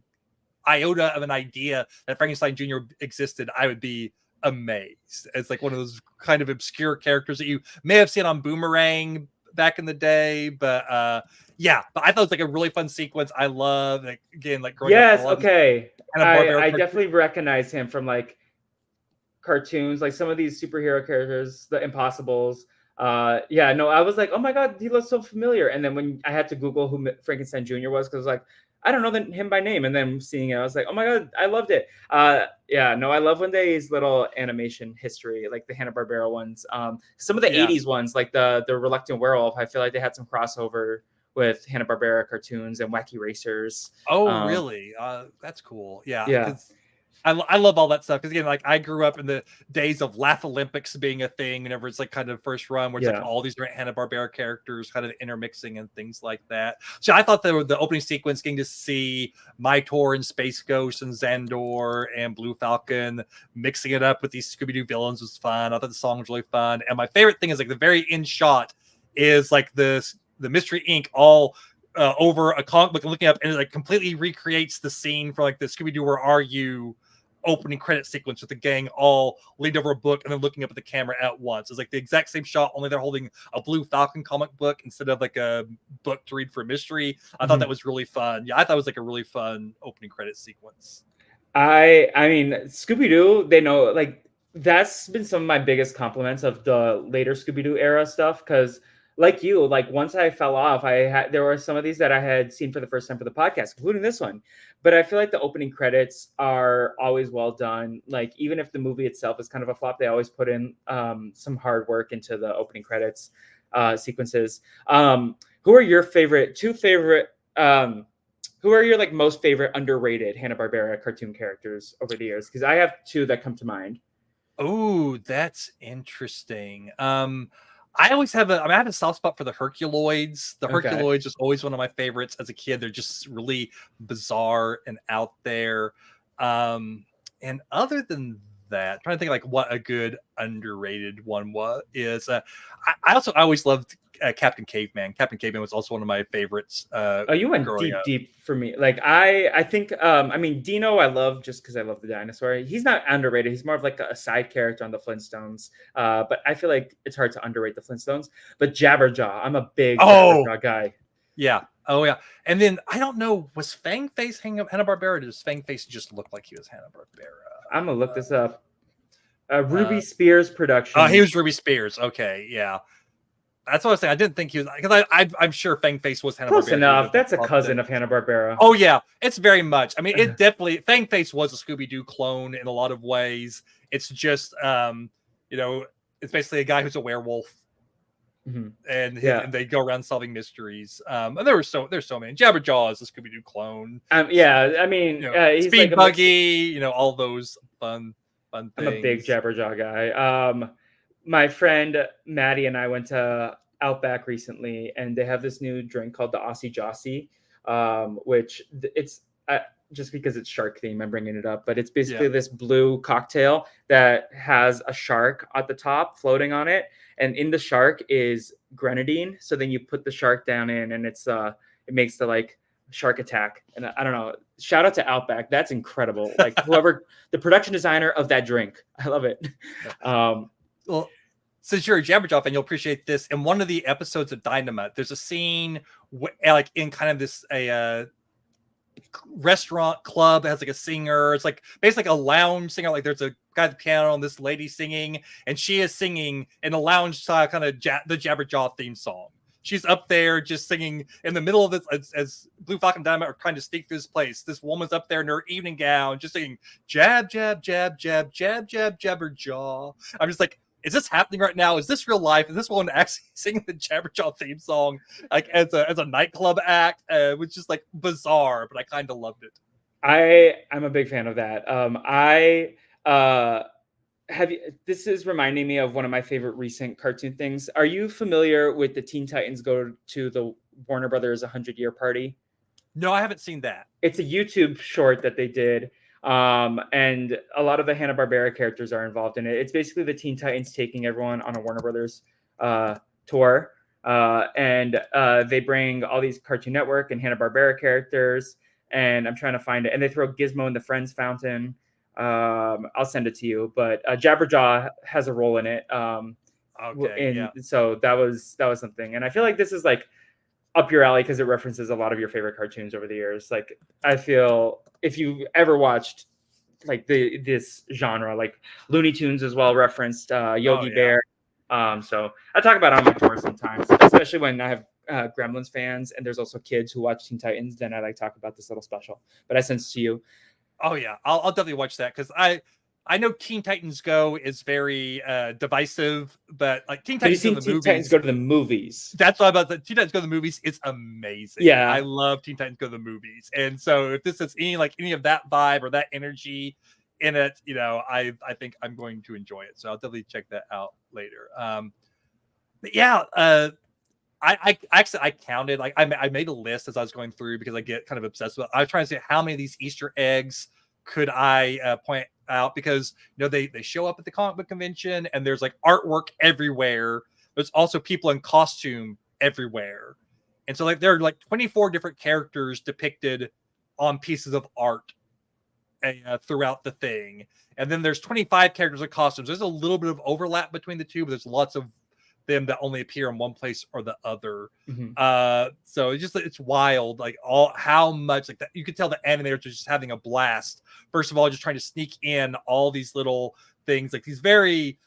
iota of an idea that Frankenstein Jr. existed, I would be amazed. It's like one of those kind of obscure characters that you may have seen on Boomerang back in the day, but yeah, but I thought it was like a really fun sequence. I love, like, again, like growing Yes, up. okay. Hanna-Barbera I definitely recognize him from like cartoons, like some of these superhero characters, the Impossibles. Yeah, no, I was like, oh my god, he looks so familiar. And then when I had to Google who Frankenstein Jr. was, because like I don't know him by name, and then seeing it, I was like, oh my god, I loved it. Yeah, no, I love when they use little animation history, like the Hanna-Barbera ones. Some of the '80s ones, like the Reluctant Werewolf, I feel like they had some crossover with Hanna-Barbera cartoons and Wacky Racers. Oh, really? That's cool. Yeah, Yeah. because I love all that stuff. Because again, like I grew up in the days of Laugh Olympics being a thing, whenever it's like kind of first run, where it's like all these different Hanna-Barbera characters kind of intermixing and things like that. So I thought the opening sequence, getting to see Mitor and Space Ghost and Xandor and Blue Falcon mixing it up with these Scooby-Doo villains, was fun. I thought the song was really fun. And my favorite thing is like the very end shot is like the Mystery Inc. all over a comic book, looking up, and it like completely recreates the scene for like the Scooby-Doo Where Are You opening credit sequence with the gang all leaned over a book and then looking up at the camera at once. It's like the exact same shot, only they're holding a Blue Falcon comic book instead of like a book to read for a mystery. I thought that was really fun. Yeah, I thought it was like a really fun opening credit sequence. I mean, Scooby-Doo, they know, like, that's been some of my biggest compliments of the later Scooby-Doo era stuff, because like you, like once I fell off, there were some of these that I had seen for the first time for the podcast, including this one. But I feel like the opening credits are always well done. Like even if the movie itself is kind of a flop, they always put in some hard work into the opening credits sequences. Who are your who are your like most favorite underrated Hanna-Barbera cartoon characters over the years? Because I have two that come to mind. Oh, that's interesting. I always have I have a soft spot for the Herculoids. The Herculoids was always one of my favorites as a kid. They're just really bizarre and out there. And other than that, I'm trying to think like what a good underrated one is. I always loved Captain Caveman. Captain Caveman was also one of my favorites. Oh, you went deep for me. Like I think I mean Dino I love just because I love the dinosaur. He's not underrated. He's more of like a side character on the Flintstones. But I feel like it's hard to underrate the Flintstones. But Jabberjaw, I'm a big Jabberjaw guy. Yeah. Oh yeah. And then I don't know, was Fangface Hanna-Barbera? Or does Fangface just look like he was Hanna-Barbera? I'm gonna look this up. Ruby Spears production. Oh, he was Ruby Spears. Okay, yeah. That's what I was saying. I didn't think he was, because I'm sure Fangface was Hanna-Barbera. Close enough. That's a cousin of Hanna-Barbera. Oh yeah, it's very much. I mean, it definitely, Fangface was a Scooby-Doo clone in a lot of ways. It's just, it's basically a guy who's a werewolf. Mhm. and Yeah. and they go around solving mysteries. And there's so many. Jabberjaw is a Scooby-Doo clone. Yeah, I mean, he's like Speed a mix. Buggy, all those fun I'm a big things. Jabberjaw guy. My friend Maddie and I went to Outback recently, and they have this new drink called the Aussie Jossie, which it's just because it's shark theme, I'm bringing it up, but it's basically this blue cocktail that has a shark at the top floating on it, and in the shark is grenadine. So then you put the shark down in, and it makes the like shark attack. And I don't know. Shout out to Outback. That's incredible. Like whoever the production designer of that drink, I love it. Well, since you're a Jabberjaw fan, you'll appreciate this. In one of the episodes of Dynamite, there's a scene like in kind of this restaurant club that has like a singer. It's like basically like a lounge singer. Like there's a guy at the piano and this lady singing, and she is singing in a lounge style kind of the Jabberjaw theme song. She's up there just singing in the middle of this as Blue Falcon and Dynamite are trying to sneak through this place. This woman's up there in her evening gown, just singing jab, jab, jab, jab, jab, jab, Jabberjaw. I'm just like, is this happening right now? Is this real life? Is this woman actually singing the Jabberjaw theme song like as a nightclub act? Which is like bizarre, but I kind of loved it. I'm a big fan of that. I have you, this is reminding me of one of my favorite recent cartoon things. Are you familiar with the Teen Titans Go to the Warner Brothers 100-year party? No, I haven't seen that. It's a YouTube short that they did. And a lot of the Hanna-Barbera characters are involved in it. It's basically the Teen Titans taking everyone on a Warner Brothers tour. And they bring all these Cartoon Network and Hanna-Barbera characters. And I'm trying to find it. And they throw Gizmo in the Friends Fountain. I'll send it to you. But Jabberjaw has a role in it. So that was something. And I feel like this is like up your alley because it references a lot of your favorite cartoons over the years. Like I feel if you ever watched like this genre, like Looney Tunes as well referenced Yogi Bear. So I talk about it on my tour sometimes, especially when I have Gremlins fans and there's also kids who watch Teen Titans. Then I like talk about this little special. But I sent it to you. Oh yeah, I'll definitely watch that because I know Teen Titans Go is very divisive, but like Teen Titans Go to the movies. Titans Go to the movies. That's what about the Teen Titans Go to the movies. It's amazing. Yeah, I love Teen Titans Go to the movies, and so if this has any of that vibe or that energy in it, I think I'm going to enjoy it. So I'll definitely check that out later. But yeah, I actually I counted, like I made a list as I was going through because I get kind of obsessed with it. I was trying to say how many of these Easter eggs could I point out, because they show up at the comic book convention and there's like artwork everywhere. There's also people in costume everywhere, and so like there are like 24 different characters depicted on pieces of art throughout the thing, and then there's 25 characters in costumes. There's a little bit of overlap between the two, but there's lots of them that only appear in one place or the other. So it's wild, like how much like that. You could tell the animators are just having a blast. First of all, just trying to sneak in all these little things, like these very,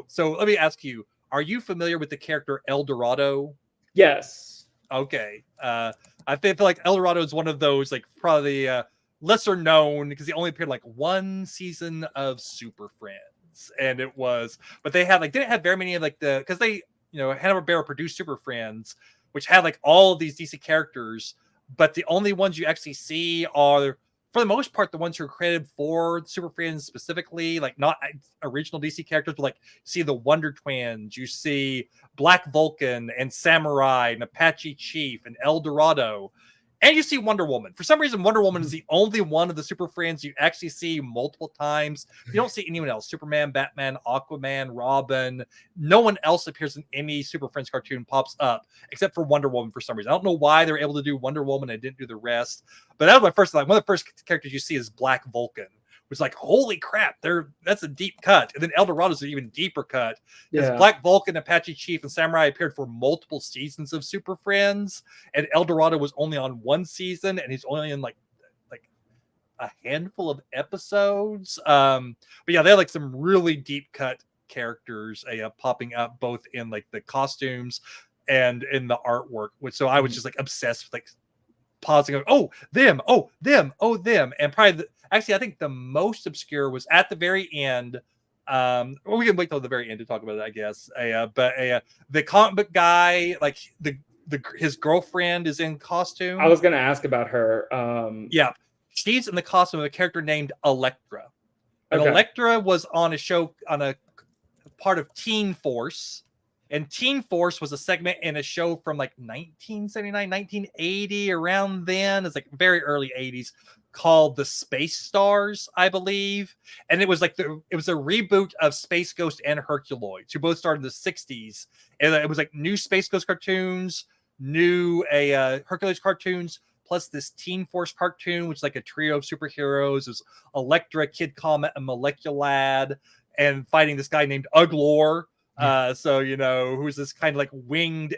so let me ask you, are you familiar with the character El Dorado? Yes. Okay. I feel like El Dorado is one of those, like probably lesser known because he only appeared like one season of Super Friends. And but they had didn't have very many of because they, Hanna-Barbera produced Super Friends, which had like all of these DC characters, but the only ones you actually see are, for the most part, the ones who are credited for Super Friends specifically, like not original DC characters, but like see the Wonder Twins, you see Black Vulcan and Samurai and Apache Chief and El Dorado. And you see Wonder Woman. For some reason, Wonder Woman is the only one of the Super Friends you actually see multiple times. You don't see anyone else. Superman, Batman, Aquaman, Robin. No one else appears in any Super Friends cartoon, pops up, except for Wonder Woman for some reason. I don't know why they were able to do Wonder Woman and didn't do the rest. But that was my first, one of the first characters you see is Black Vulcan. Was like, holy crap, that's a deep cut. And then El Dorado's an even deeper cut. Because Black Vulcan, Apache Chief, and Samurai appeared for multiple seasons of Super Friends. And El Dorado was only on one season, and he's only in like a handful of episodes. But yeah, they had like some really deep cut characters popping up both in like the costumes and in the artwork. So I was just like obsessed with like pausing, oh them, and probably actually I think the most obscure was at the very end. Well, we can wait till the very end to talk about it, I guess. The comic book guy, like his girlfriend is in costume. I was gonna ask about her. Yeah, she's in the costume of a character named Elektra. And Okay. Elektra was on a show on a part of Teen Force. And Teen Force was a segment in a show from like 1979, 1980, around then. It's like very early 80s, called The Space Stars, I believe. And it was like it was a reboot of Space Ghost and Herculoids, who both started in the 60s. And it was like new Space Ghost cartoons, new Herculoids cartoons, plus this Teen Force cartoon, which is like a trio of superheroes. It was Elektra, Kid Comet, and Moleculad, and fighting this guy named Uglor. So, you know, who's this kind of like winged,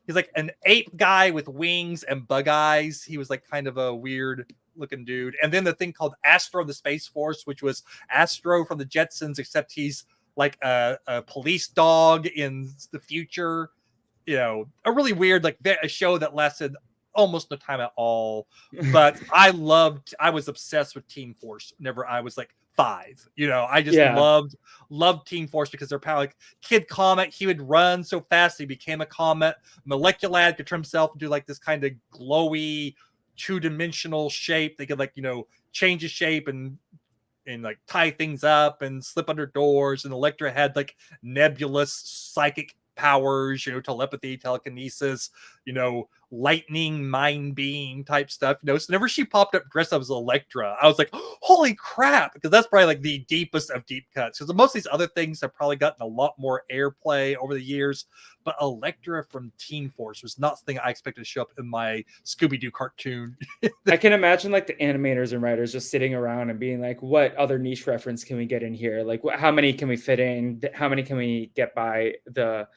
he's like an ape guy with wings and bug eyes. He was like kind of a weird looking dude. And then the thing called Astro the Space Force, which was Astro from the Jetsons, except he's like a police dog in the future. You know, a really weird, like a show that lasted almost no time at all. But I was obsessed with Teen Force whenever I was like 5. You know, I just loved Teen Force because they're power. Like Kid Comet, he would run so fast he became a comet. Moleculad could turn himself into like this kind of glowy 2-dimensional shape. They could like, you know, change his shape and like tie things up and slip under doors. And Elektra had like nebulous psychic powers, you know, telepathy, telekinesis, you know, lightning, mind beam type stuff. You know, so whenever she popped up dressed up as Elektra, I was like, holy crap, because that's probably like the deepest of deep cuts. Because most of these other things have probably gotten a lot more airplay over the years, but Elektra from Teen Force was not something I expected to show up in my Scooby-Doo cartoon. I can imagine like the animators and writers just sitting around and being like, what other niche reference can we get in here? Like, how many can we fit in? How many can we get by the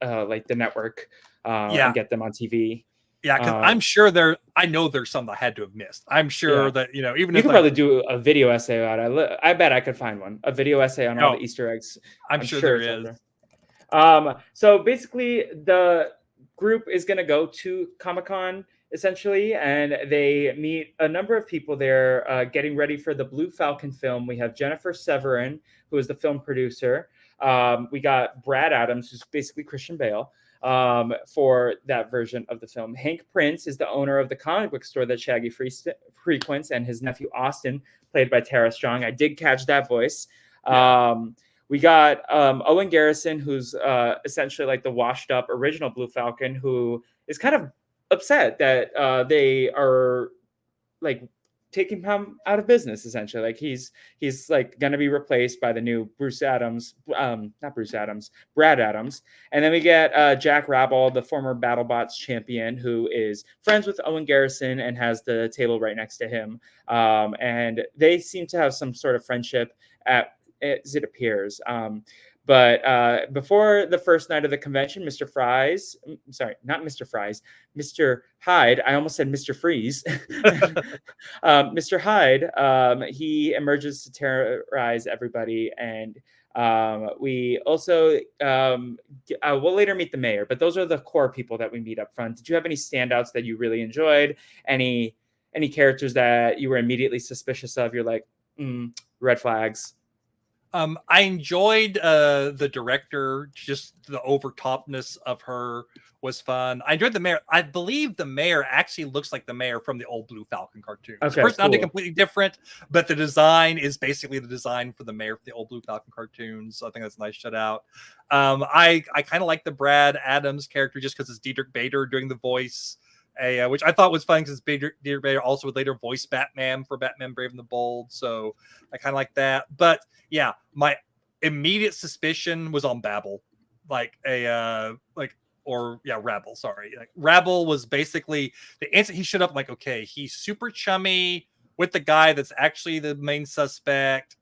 like the network and get them on TV? Yeah, because I'm sure I know there's some that I had to have missed. I'm sure that, you know, even you if could probably do a video essay about it. I bet I could find one, a video essay on all the Easter eggs. I'm sure there is. So basically, the group is going to go to Comic-Con essentially, and they meet a number of people there getting ready for the Blue Falcon film. We have Jennifer Severin, who is the film producer. We got Brad Adams, who's basically Christian Bale, for that version of the film. Hank Prince is the owner of the comic book store that Shaggy frequents, and his nephew Austin, played by Tara Strong. I did catch that voice. We got Owen Garrison, who's essentially like the washed up original Blue Falcon, who is kind of upset that they are like taking him out of business, essentially. Like he's like going to be replaced by the new Brad Adams. And then we get Jack Rabble, the former BattleBots champion, who is friends with Owen Garrison and has the table right next to him. And they seem to have some sort of friendship as it appears. But before the first night of the convention, Mr. Hyde, I almost said Mr. Freeze. Mr. Hyde, he emerges to terrorize everybody. And we also we'll later meet the mayor, but those are the core people that we meet up front. Did you have any standouts that you really enjoyed? Any characters that you were immediately suspicious of? You're like, red flags. I enjoyed the director, just the overtopness of her was fun. I enjoyed the mayor. I believe the mayor actually looks like the mayor from the old Blue Falcon cartoon. Okay, personality completely different, but the design is basically the design for the mayor for the old Blue Falcon cartoons. So I think that's a nice shutout. I kind of like the Brad Adams character just because it's Diedrich Bader doing the voice. Which I thought was fun because Diedrich Bader also would later voice Batman for Batman Brave and the Bold. So I kind of like that. But yeah, my immediate suspicion was on Babel. Rabble, sorry. Like Rabble was basically the instant he showed up, I'm like, okay, he's super chummy with the guy that's actually the main suspect.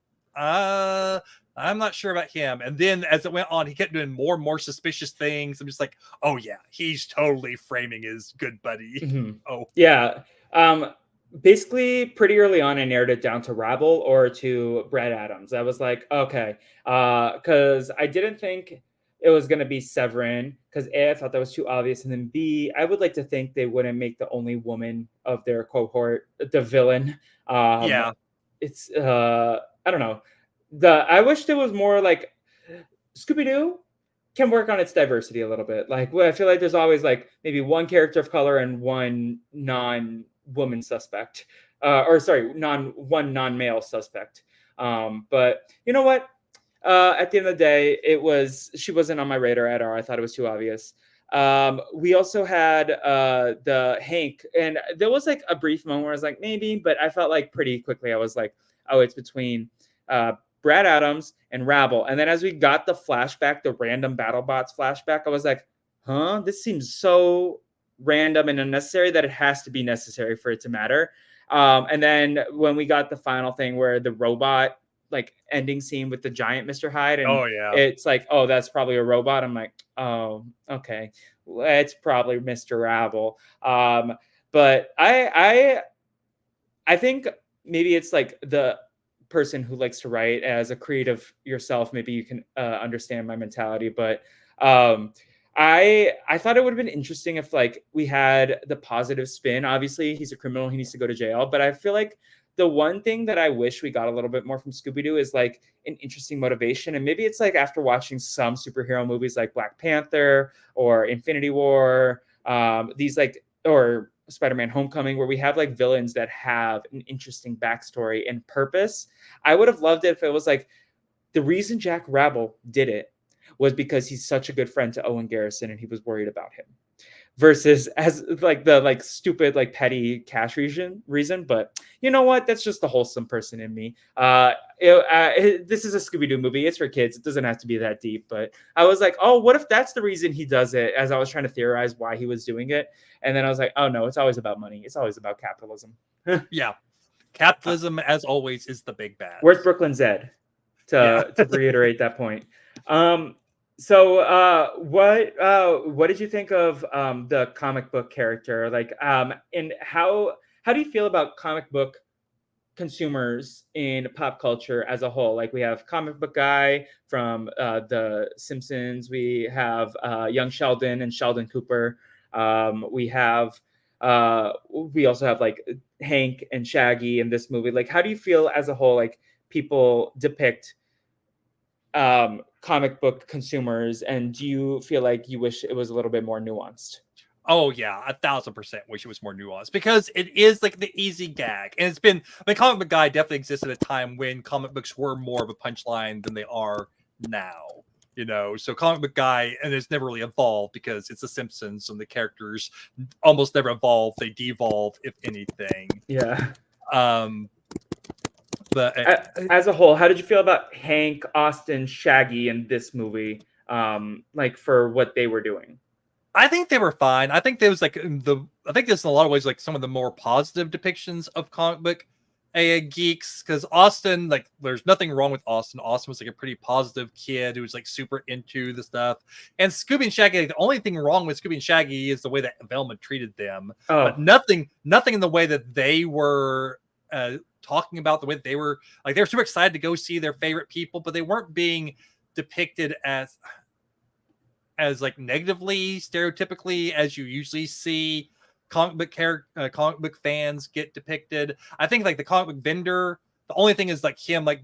I'm not sure about him. And then as it went on, he kept doing more and more suspicious things. I'm just like, oh yeah, he's totally framing his good buddy. Mm-hmm. Oh yeah. Basically pretty early on, I narrowed it down to Rabble or to Brad Adams. I was like, okay. Cause I didn't think it was going to be Severin because A, I thought that was too obvious. And then B, I would like to think they wouldn't make the only woman of their cohort the villain. It's, I don't know. I wish there was more like Scooby-Doo can work on its diversity a little bit. Like, well, I feel like there's always like maybe one character of color and one non-woman suspect, or sorry, non-male suspect. But you know what? At the end of the day, she wasn't on my radar at all. I thought it was too obvious. We also had the Hank, and there was like a brief moment where I was like maybe, but I felt like pretty quickly I was like, oh, it's between uh, Brad Adams and Rabble. And then as we got the flashback, the random BattleBots flashback, I was like, huh, this seems so random and unnecessary that it has to be necessary for it to matter. And then when we got the final thing where the robot like ending scene with the giant Mr. Hyde, and Oh yeah. it's like, oh, that's probably a robot. I'm like, oh, okay, it's probably Mr. Rabble. But I think maybe it's like the person who likes to write as a creative yourself. Maybe you can understand my mentality, but I thought it would have been interesting if like we had the positive spin. Obviously, he's a criminal; he needs to go to jail. But I feel like the one thing that I wish we got a little bit more from Scooby-Doo is like an interesting motivation. And maybe it's like after watching some superhero movies like Black Panther or Infinity War, these like, or Spider-Man Homecoming, where we have like villains that have an interesting backstory and purpose. I would have loved it if it was like the reason Jack Rabble did it was because he's such a good friend to Owen Garrison and he was worried about him, versus as like the like stupid like petty cash reason. But you know what, that's just the wholesome person in me. This is a Scooby-Doo movie, it's for kids, it doesn't have to be that deep. But I was like, oh, what if that's the reason he does it, as I was trying to theorize why he was doing it. And then I was like, oh no, it's always about money, it's always about capitalism. Yeah. Capitalism, as always, is the big bad. Where's Brooklyn Zed, to reiterate that point. So what did you think of the comic book character? Like, and how do you feel about comic book consumers in pop culture as a whole? Like, we have comic book guy from the Simpsons, we have young Sheldon and Sheldon Cooper, we also have like Hank and Shaggy in this movie. Like, how do you feel as a whole, like people depict comic book consumers, and do you feel like you wish it was a little bit more nuanced? Oh yeah, 1,000% wish it was more nuanced, because it is like the easy gag, and it's been the comic book guy definitely existed at a time when comic books were more of a punchline than they are now. You know, so comic book guy, and it's never really evolved because it's the Simpsons and the characters almost never evolve; they devolve, if anything. Yeah. But as a whole, how did you feel about Hank, Austin, Shaggy in this movie? Like for what they were doing? I think they were fine. I think there was like I think there's in a lot of ways like some of the more positive depictions of comic book geeks, because Austin, like, there's nothing wrong with Austin. Austin was like a pretty positive kid who was like super into the stuff. And Scooby and Shaggy, like, the only thing wrong with Scooby and Shaggy is the way that Velma treated them. Oh. But nothing in the way that they were talking about, the way that they were super excited to go see their favorite people, but they weren't being depicted as like negatively, stereotypically, as you usually see comic book fans get depicted. I think like the comic book vendor, the only thing is like him like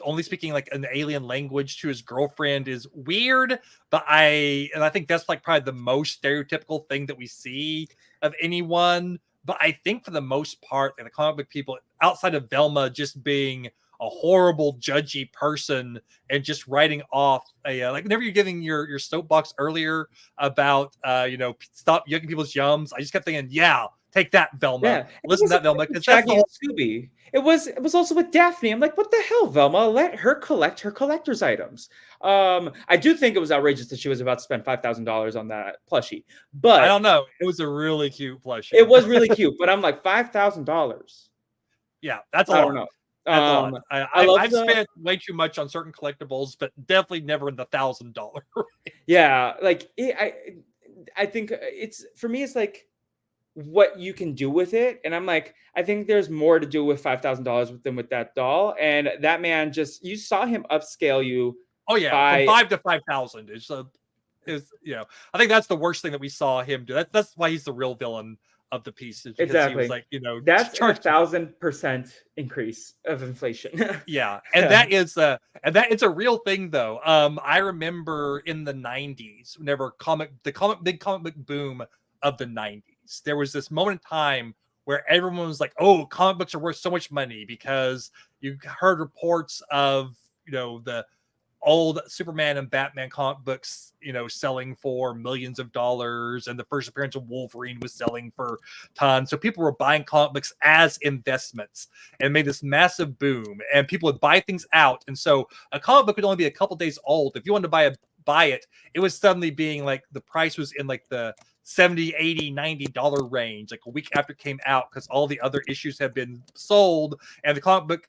only speaking like an alien language to his girlfriend is weird, but I think that's like probably the most stereotypical thing that we see of anyone. But I think for the most part, like, the comic book people, outside of Velma just being a horrible, judgy person and just writing off a like, whenever you're giving your soapbox earlier about stop yucking people's yums, I just kept thinking, yeah, take that, Velma. Yeah. Listen to that, Velma, because Shaggy and Scooby. It was also with Daphne. I'm like, what the hell, Velma? Let her collect her collector's items. I do think it was outrageous that she was about to spend $5,000 on that plushie, but I don't know. It was a really cute plushie. It was really cute, but I'm like, $5,000. Yeah, that's a lot. I don't know. I've spent way too much on certain collectibles, but definitely never in the $1,000. Yeah, like I think it's, for me, it's like what you can do with it, and I'm like, I think there's more to do with $5,000 than with that doll. And that man, just, you saw him upscale you. Oh yeah, from 5 to 5,000 is I think that's the worst thing that we saw him do. That's why he's the real villain of the pieces because he was Exactly. like, That's an charged. 1,000% increase of inflation. Yeah, and that is it's a real thing though. I remember in the 90s, whenever big comic book boom of the 90s, there was this moment in time where everyone was like, "Oh, comic books are worth so much money," because you heard reports of the old Superman and Batman comic books, selling for millions of dollars, and the first appearance of Wolverine was selling for tons. So people were buying comic books as investments and made this massive boom, and people would buy things out. And so a comic book would only be a couple days old. If you wanted to buy it, it was suddenly being like the price was in like the 70, 80, $90 range, like a week after it came out, because all the other issues had been sold, and the comic book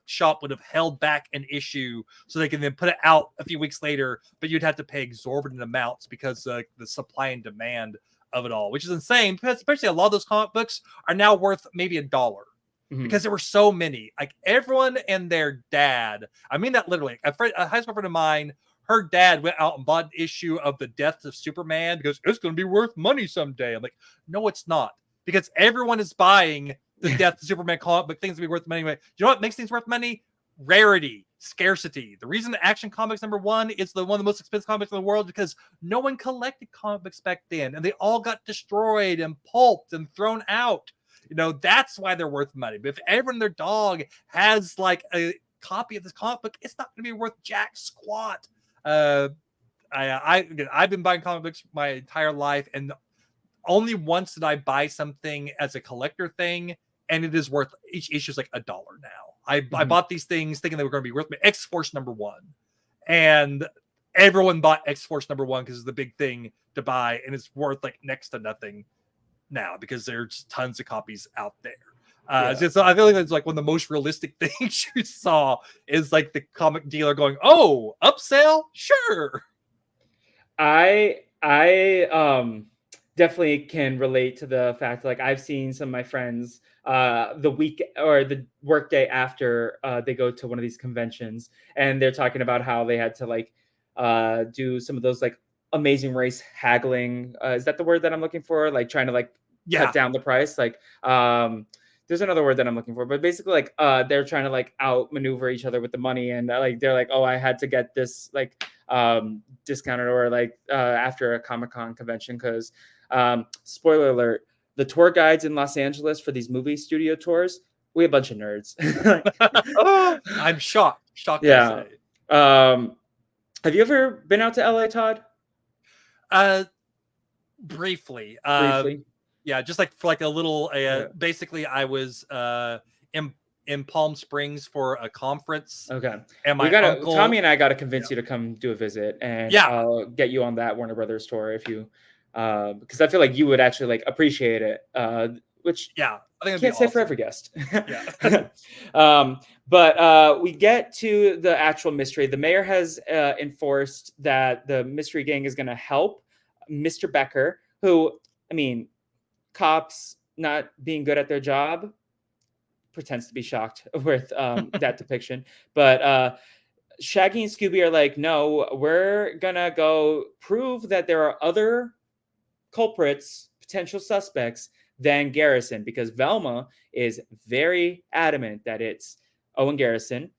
shop would have held back an issue so they can then put it out a few weeks later, but you'd have to pay exorbitant amounts because the supply and demand of it all, which is insane, because especially a lot of those comic books are now worth maybe $1 because there were so many. Like everyone and their dad, I mean that literally. A high school friend of mine, her dad went out and bought an issue of The Death of Superman because it's going to be worth money someday. I'm like, no, it's not, because everyone is buying the Death of Superman comic book, things to be worth money. You know what makes things worth money? Rarity, scarcity. The reason Action Comics #1 is one of the most expensive comics in the world because no one collected comic books back then, and they all got destroyed and pulped and thrown out. That's why they're worth money. But if everyone and their dog has like a copy of this comic book, it's not going to be worth jack squat. I've been buying comic books my entire life, and only once did I buy something as a collector thing, and it is worth, each issue is like $1 now. I bought these things thinking they were going to be worth me. X-Force #1, and everyone bought X-Force #1 because it's the big thing to buy, and it's worth like next to nothing now because there's tons of copies out there. So I feel like that's like one of the most realistic things you saw is like the comic dealer going, "Oh, upsell, sure." I definitely can relate to the fact, like, I've seen some of my friends the week or the work day after they go to one of these conventions, and they're talking about how they had to like do some of those like amazing race haggling. Is that the word that I'm looking for? Like trying to like cut down the price. Like there's another word that I'm looking for, but basically like they're trying to like outmaneuver each other with the money, and like they're like, oh, I had to get this like discounted or like after a Comic-Con convention because spoiler alert, the tour guides in Los Angeles for these movie studio tours, we a bunch of nerds. I'm shocked. Yeah. Have you ever been out to LA, Todd? Briefly. Briefly. Yeah, just like for like a little. Basically, I was in Palm Springs for a conference. Okay. And my uncle, Tommy and I got to convince you to come do a visit, and I'll get you on that Warner Brothers tour if you, because I feel like you would actually like appreciate it. Which I think can't say for every guest. Yeah. But we get to the actual mystery. The mayor has enforced that the mystery gang is going to help Mr. Becker, who, I mean, cops not being good at their job, pretends to be shocked with that depiction. But Shaggy and Scooby are like, no, we're going to go prove that there are other culprits, potential suspects than Garrison, because Velma is very adamant that it's Owen Garrison.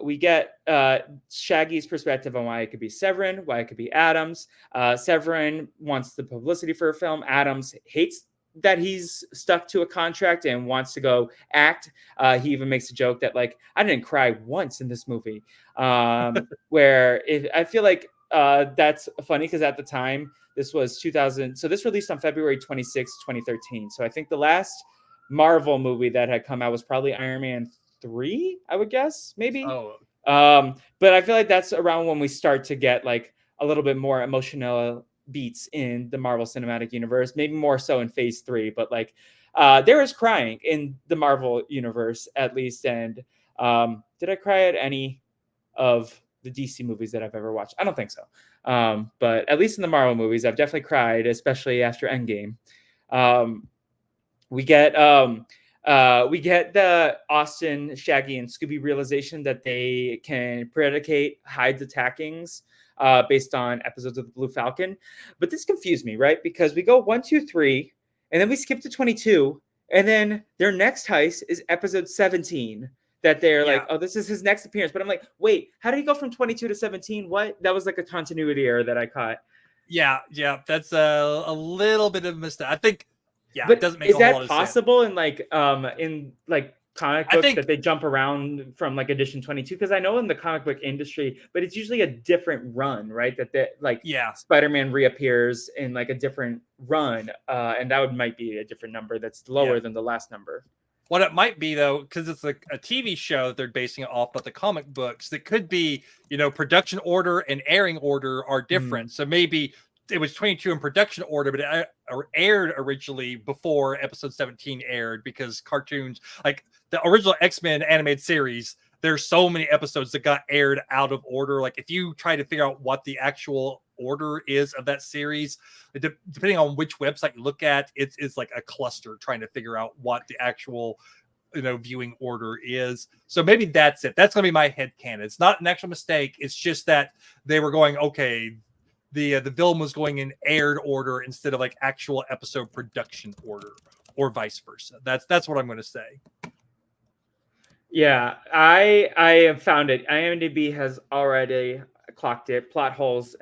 We get Shaggy's perspective on why it could be Severin, why it could be Adams. Severin wants the publicity for a film. Adams hates that he's stuck to a contract and wants to go act. He even makes a joke that like, I didn't cry once in this movie. Where I feel like that's funny because at the time this was 2000. So this released on February 26, 2013. So I think the last Marvel movie that had come out was probably Iron Man 3, I would guess, maybe. But I feel like that's around when we start to get like a little bit more emotional beats in the Marvel Cinematic Universe, maybe more so in Phase 3. But like there is crying in the Marvel Universe, at least. And did I cry at any of the DC movies that I've ever watched? I don't think so. But at least in the Marvel movies, I've definitely cried, especially after Endgame. We get the Austin, Shaggy, and Scooby realization that they can predicate Hyde's attackings based on episodes of the Blue Falcon. But this confused me, right? Because we go 1, 2, 3, and then we skip to 22, and then their next heist is episode 17. That they're like, oh, this is his next appearance. But I'm like, wait, how did he go from 22 to 17? What? That was like a continuity error that I caught. Yeah, that's a little bit of a mistake. I think, but it doesn't make is a whole that lot of possible in like comic books think, that they jump around from like edition 22? Because I know in the comic book industry, but it's usually a different run, right? That like Spider-Man reappears in like a different run, and that might be a different number that's lower than the last number. What it might be, though, because it's like a TV show that they're basing it off of the comic books, that could be, production order and airing order are different. So maybe it was 22 in production order, but it aired originally before episode 17 aired, because cartoons, like the original X-Men animated series, there's so many episodes that got aired out of order. Like if you try to figure out what the actual order is of that series, depending on which website you look at, it's like a cluster trying to figure out what the actual viewing order is. So maybe that's it. That's gonna be my headcanon. It's not an actual mistake. It's just that they were going, okay, the film was going in aired order instead of like actual episode production order, or vice versa. That's what I'm going to say. Yeah, I have found it. IMDb has already clocked it. Plot holes.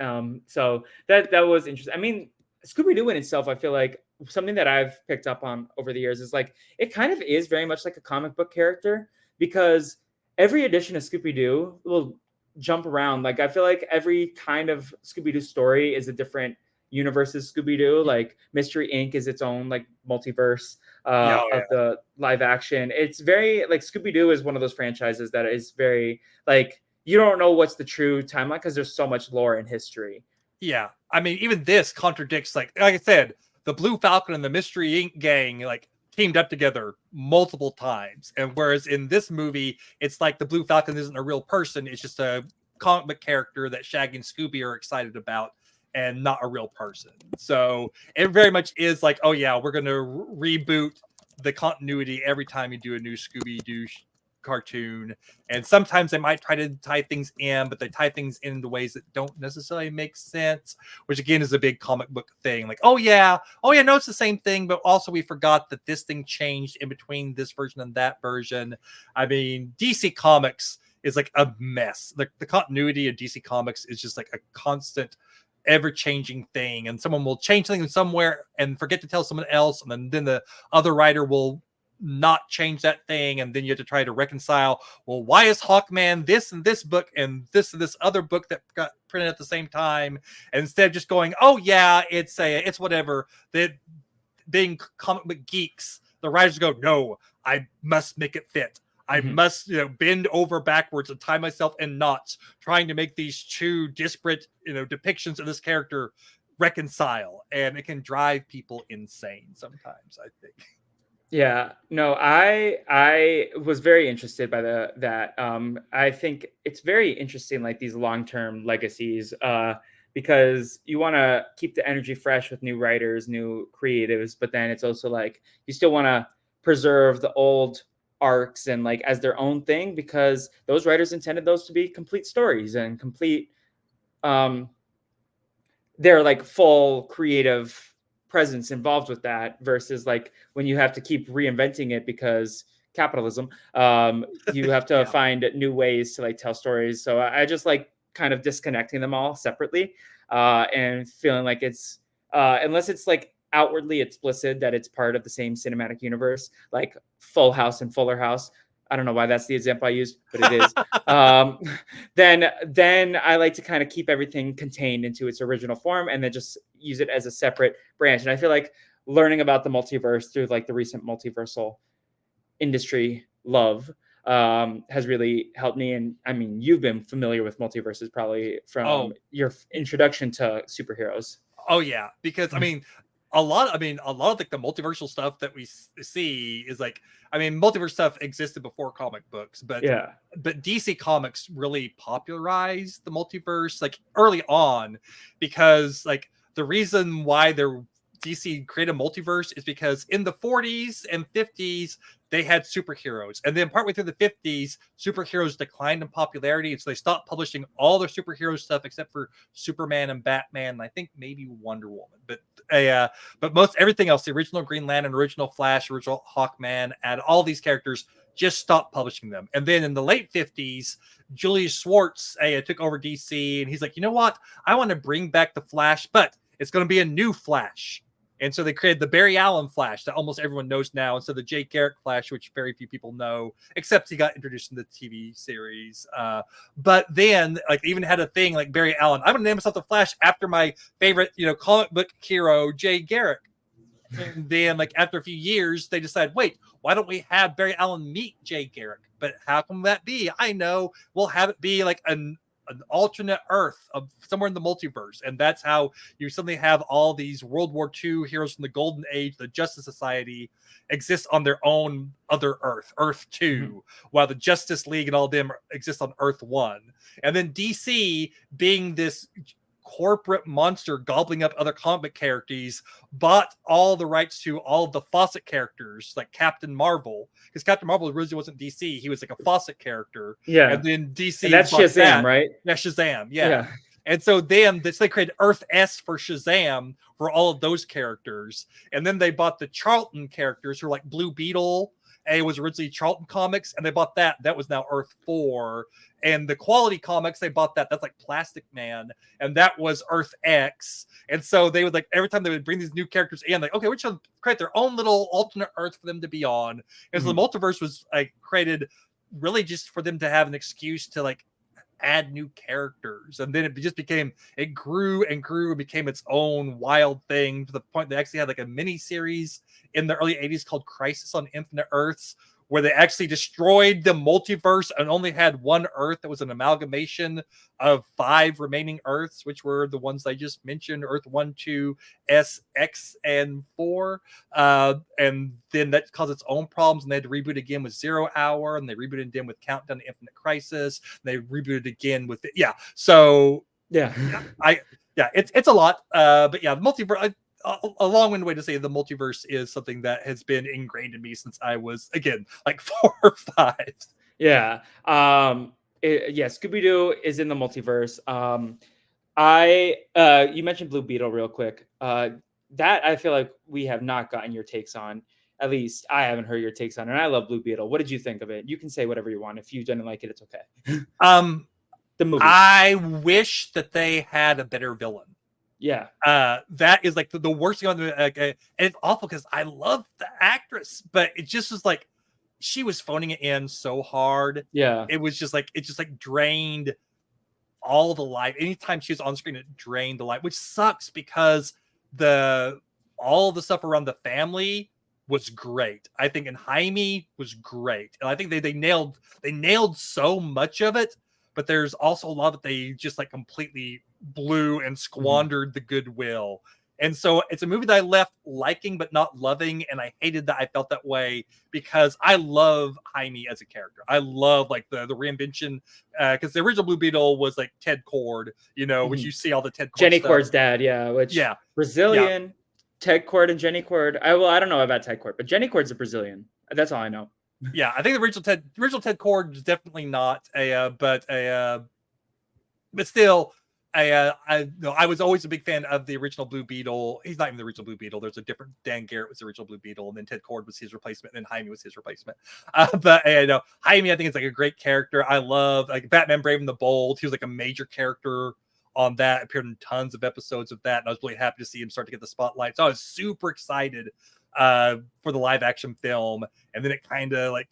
So that was interesting. I mean, Scooby-Doo in itself, I feel like something that I've picked up on over the years is like it kind of is very much like a comic book character, because every edition of Scooby-Doo will jump around. Like I feel like every kind of Scooby-Doo story is a different universe's Scooby-Doo. Like Mystery Inc. is its own like multiverse of the live action. It's very like Scooby-Doo is one of those franchises that is very like you don't know what's the true timeline because there's so much lore and history. Yeah, I mean, even this contradicts, like I said, the Blue Falcon and the Mystery Inc. gang like teamed up together multiple times, and whereas in this movie, it's like the Blue Falcon isn't a real person; it's just a comic book character that Shaggy and Scooby are excited about, and not a real person. So it very much is like, oh yeah, we're gonna reboot the continuity every time you do a new Scooby-Doo cartoon. And sometimes they might try to tie things in, but they tie things in ways that don't necessarily make sense, which again is a big comic book thing. Like, oh yeah, no, it's the same thing, but also we forgot that this thing changed in between this version and that version. I mean, DC Comics is like a mess. Like the continuity of DC Comics is just like a constant ever-changing thing, and someone will change something somewhere and forget to tell someone else, and then the other writer will not change that thing, and then you have to try to reconcile, well, why is Hawkman this and this book and this other book that got printed at the same time? And instead of just going, oh yeah, it's whatever, that being comic book geeks, the writers go, no, I must make it fit. I must, bend over backwards and tie myself in knots, trying to make these two disparate, depictions of this character reconcile, and it can drive people insane sometimes, I think. Yeah, no, I was very interested by that. I think it's very interesting, like these long-term legacies, because you want to keep the energy fresh with new writers, new creatives, but then it's also like you still want to preserve the old arcs and like as their own thing, because those writers intended those to be complete stories and complete their like full creative presence involved with that, versus like when you have to keep reinventing it because capitalism, you have to find new ways to like tell stories. So I just like kind of disconnecting them all separately, and feeling like it's unless it's like outwardly explicit that it's part of the same cinematic universe, like Full House and Fuller House. I don't know why that's the example I used, but it is. Then I like to kind of keep everything contained into its original form and then just use it as a separate branch. And I feel like learning about the multiverse through like the recent multiversal industry love has really helped me. And I mean, you've been familiar with multiverses probably from your introduction to superheroes. Oh yeah, because I mean, a lot of like the multiversal stuff that we see is like, I mean, multiverse stuff existed before comic books, but DC Comics really popularized the multiverse like early on, because like the reason why DC created a multiverse is because in the 40s and 50s, they had superheroes. And then partway through the 50s, superheroes declined in popularity. And so they stopped publishing all their superhero stuff except for Superman and Batman, and I think maybe Wonder Woman. But most everything else, the original Green Lantern, original Flash, original Hawkman, and all these characters just stopped publishing them. And then in the late 50s, Julius Schwartz took over DC, and he's like, you know what? I want to bring back the Flash, but it's going to be a new Flash. And so they created the Barry Allen Flash that almost everyone knows now, instead of the Jay Garrick Flash, which very few people know, except he got introduced in the TV series. But then, like, even had a thing like Barry Allen. I'm going to name myself the Flash after my favorite, comic book hero, Jay Garrick. And then, like, after a few years, they decided, wait, why don't we have Barry Allen meet Jay Garrick? But how can that be? I know. We'll have it be like an alternate Earth of somewhere in the multiverse. And that's how you suddenly have all these World War II heroes from the Golden Age, the Justice Society, exist on their own other Earth, Earth 2, while the Justice League and all of them exist on Earth 1. And then DC, being this corporate monster gobbling up other comic characters, bought all the rights to all of the Fawcett characters, like Captain Marvel, because Captain Marvel originally wasn't DC. He was like a Fawcett character. Yeah. And then DC. And that's Shazam, right? Yeah, Shazam. Yeah. And so then they created Earth S for Shazam for all of those characters. And then they bought the Charlton characters who are like Blue Beetle. It was originally Charlton Comics, and they bought that. That was now Earth 4. And the Quality Comics, they bought that. That's like Plastic Man, and that was Earth X. And so they would, like, every time they would bring these new characters in, like, okay, we're trying to create their own little alternate Earth for them to be on. And so the multiverse was like created really just for them to have an excuse to like add new characters. And then it grew and grew and became its own wild thing, to the point they actually had like a mini series in the early 80s called Crisis on Infinite Earths, where they actually destroyed the multiverse and only had one Earth that was an amalgamation of 5 remaining Earths, which were the ones I just mentioned, Earth 1, 2, S, X, and 4. And then that caused its own problems, and they had to reboot again with 0 Hour, and they rebooted again with Countdown to Infinite Crisis. They rebooted again with it's a lot. But yeah, the multiverse. A long-winded way to say the multiverse is something that has been ingrained in me since I was, again, like 4 or 5. Yeah. Scooby-Doo is in the multiverse. You mentioned Blue Beetle real quick. That I feel like we have not gotten your takes on. At least I haven't heard your takes on it. And I love Blue Beetle. What did you think of it? You can say whatever you want. If you didn't like it, it's okay. The movie. I wish that they had a better villain. Yeah. That is like the worst thing on the and it's awful because I love the actress, but it just was like she was phoning it in so hard. Yeah. It just drained all the life. Anytime she was on screen, it drained the life, which sucks because all the stuff around the family was great. I think, and Jaime was great. And I think they nailed so much of it, but there's also a lot that they just like completely blew and squandered the goodwill. And so it's a movie that I left liking but not loving, and I hated that I felt that way because I love Jaime as a character. I love like the reinvention, because the original Blue Beetle was like Ted Cord, which you see all the Ted Cord Jenny stuff. Cord's dad, Brazilian. Ted Cord and Jenny Cord. I don't know about Ted Cord, but Jenny Cord's a Brazilian. That's all I know. Yeah, I think the original Ted Cord is definitely not but still. I was always a big fan of the original Blue Beetle. He's not even the original Blue Beetle. There's a different Dan Garrett was the original Blue Beetle, and then Ted Cord was his replacement, and then Jaime was his replacement. But Jaime, I think, is like a great character. I love like Batman Brave and the Bold. He was like a major character on that. Appeared in tons of episodes of that, and I was really happy to see him start to get the spotlight. So I was super excited for the live action film, and then it kind of like.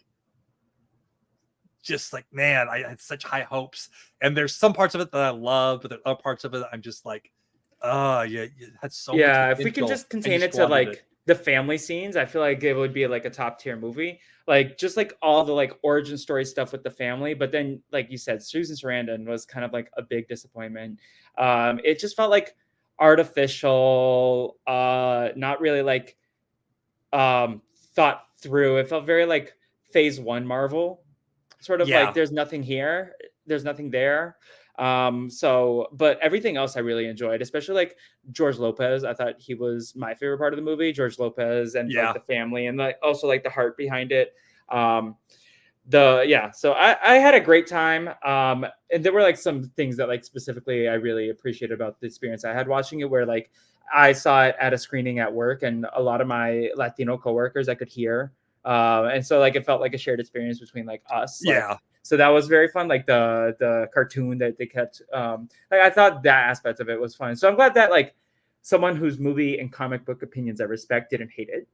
Just like, man, I had such high hopes, and there's some parts of it that I love, but there are other parts of it I'm just like, you had so much. Yeah, if we can just contain it to like the family scenes, I feel like it would be like a top tier movie, like just like all the like origin story stuff with the family. But then, like you said, Susan Sarandon was kind of like a big disappointment. It just felt like artificial, not really like thought through. It felt very like Phase 1 Marvel. Sort of like there's nothing here, there's nothing there. But everything else I really enjoyed, especially like George Lopez. I thought he was my favorite part of the movie. George Lopez and like Yeah. the family and like also like the heart behind it. So I had a great time. And there were like some things that like specifically I really appreciated about the experience I had watching it, where like I saw it at a screening at work, and a lot of my Latino coworkers I could hear. And so like it felt like a shared experience between like us. Like Yeah. so that was very fun. Like the cartoon that they kept. Like I thought that aspect of it was fun. So I'm glad that like someone whose movie and comic book opinions I respect didn't hate it.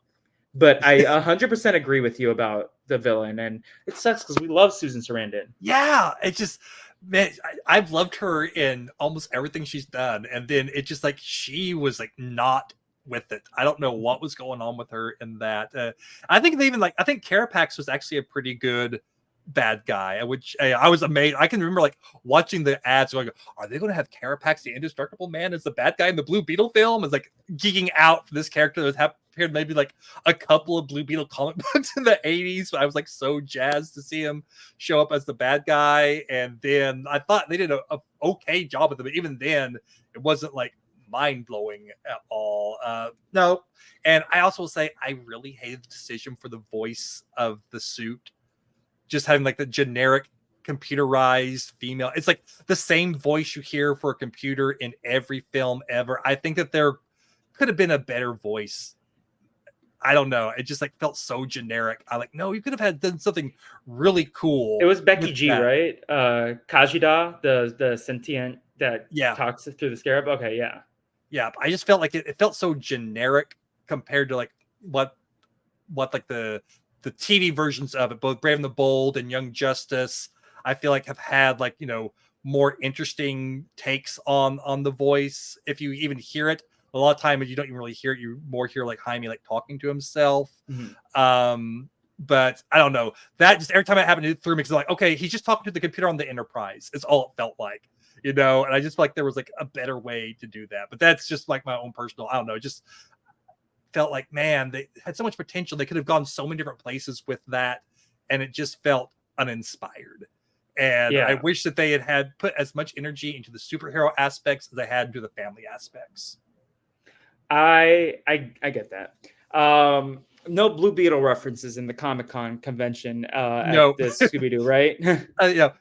But I 100% agree with you about the villain, and it sucks because we love Susan Sarandon. Yeah. It just, man, I've loved her in almost everything she's done. And then it just like, she was like not with it. I don't know what was going on with her in that. I think they even like, I think Carapax was actually a pretty good bad guy, which I was amazed. I can remember like watching the ads going, are they going to have Carapax, the indestructible man, as the bad guy in the Blue Beetle film? Is like geeking out for this character that appeared maybe like a couple of Blue Beetle comic books in the 80s. But I was like so jazzed to see him show up as the bad guy. And then I thought they did a okay job with it, but even then it wasn't like mind-blowing at all. No. And I also will say I really hated the decision for the voice of the suit, just having like the generic computerized female. It's like the same voice you hear for a computer in every film ever. I think that there could have been a better voice. I don't know. It just like felt so generic. I like, no, you could have done something really cool. It was Becky G, that. right? Kajida, the sentient that talks through the scarab. Okay, yeah. Yeah, I just felt like it felt so generic compared to like what like the TV versions of it, both Brave and the Bold and Young Justice, I feel like have had like, you know, more interesting takes on the voice. If you even hear it, a lot of times you don't even really hear it. You more hear like Jaime like talking to himself. Mm-hmm. But I don't know. That just every time it happened, it threw me because like, okay, he's just talking to the computer on the Enterprise. It's all it felt like, you know. And I just felt like there was like a better way to do that. But that's just like my own personal. I don't know. Just felt like, man, they had so much potential. They could have gone so many different places with that, and it just felt uninspired. And I wish that they had put as much energy into the superhero aspects as they had into the family aspects. I get that. No Blue Beetle references in the Comic-Con convention at this Scooby-Doo, right?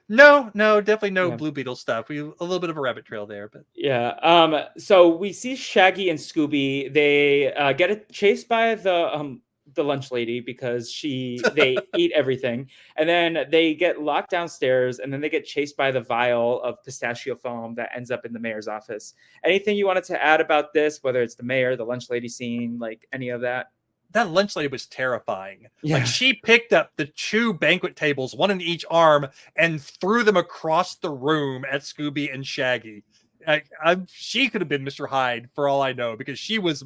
No, definitely no Blue Beetle stuff. A little bit of a rabbit trail there, but yeah. So we see Shaggy and Scooby. They get chased by the lunch lady because they eat everything, and then they get locked downstairs, and then they get chased by the vial of pistachio foam that ends up in the mayor's office. Anything you wanted to add about this, whether it's the mayor, the lunch lady scene, like any of that? That lunch lady was terrifying. Yeah. Like she picked up the 2 banquet tables, one in each arm, and threw them across the room at Scooby and Shaggy. She could have been Mr. Hyde for all I know, because she was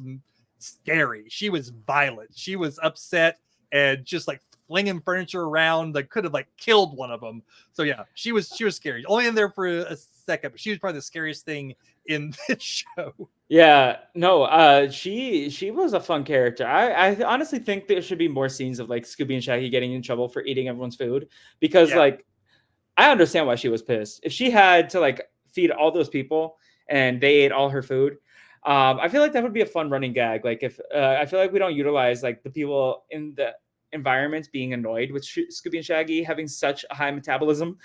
scary. She was violent. She was upset and just like flinging furniture around. Like could have like killed one of them. So yeah, she was scary. Only in there for a second, but she was probably the scariest thing in this show. Yeah, no, she was a fun character. I honestly think there should be more scenes of like Scooby and Shaggy getting in trouble for eating everyone's food, because like I understand why she was pissed. If she had to like feed all those people and they ate all her food, I feel like that would be a fun running gag. Like if I feel like we don't utilize like the people in the environments being annoyed with Scooby and Shaggy having such a high metabolism.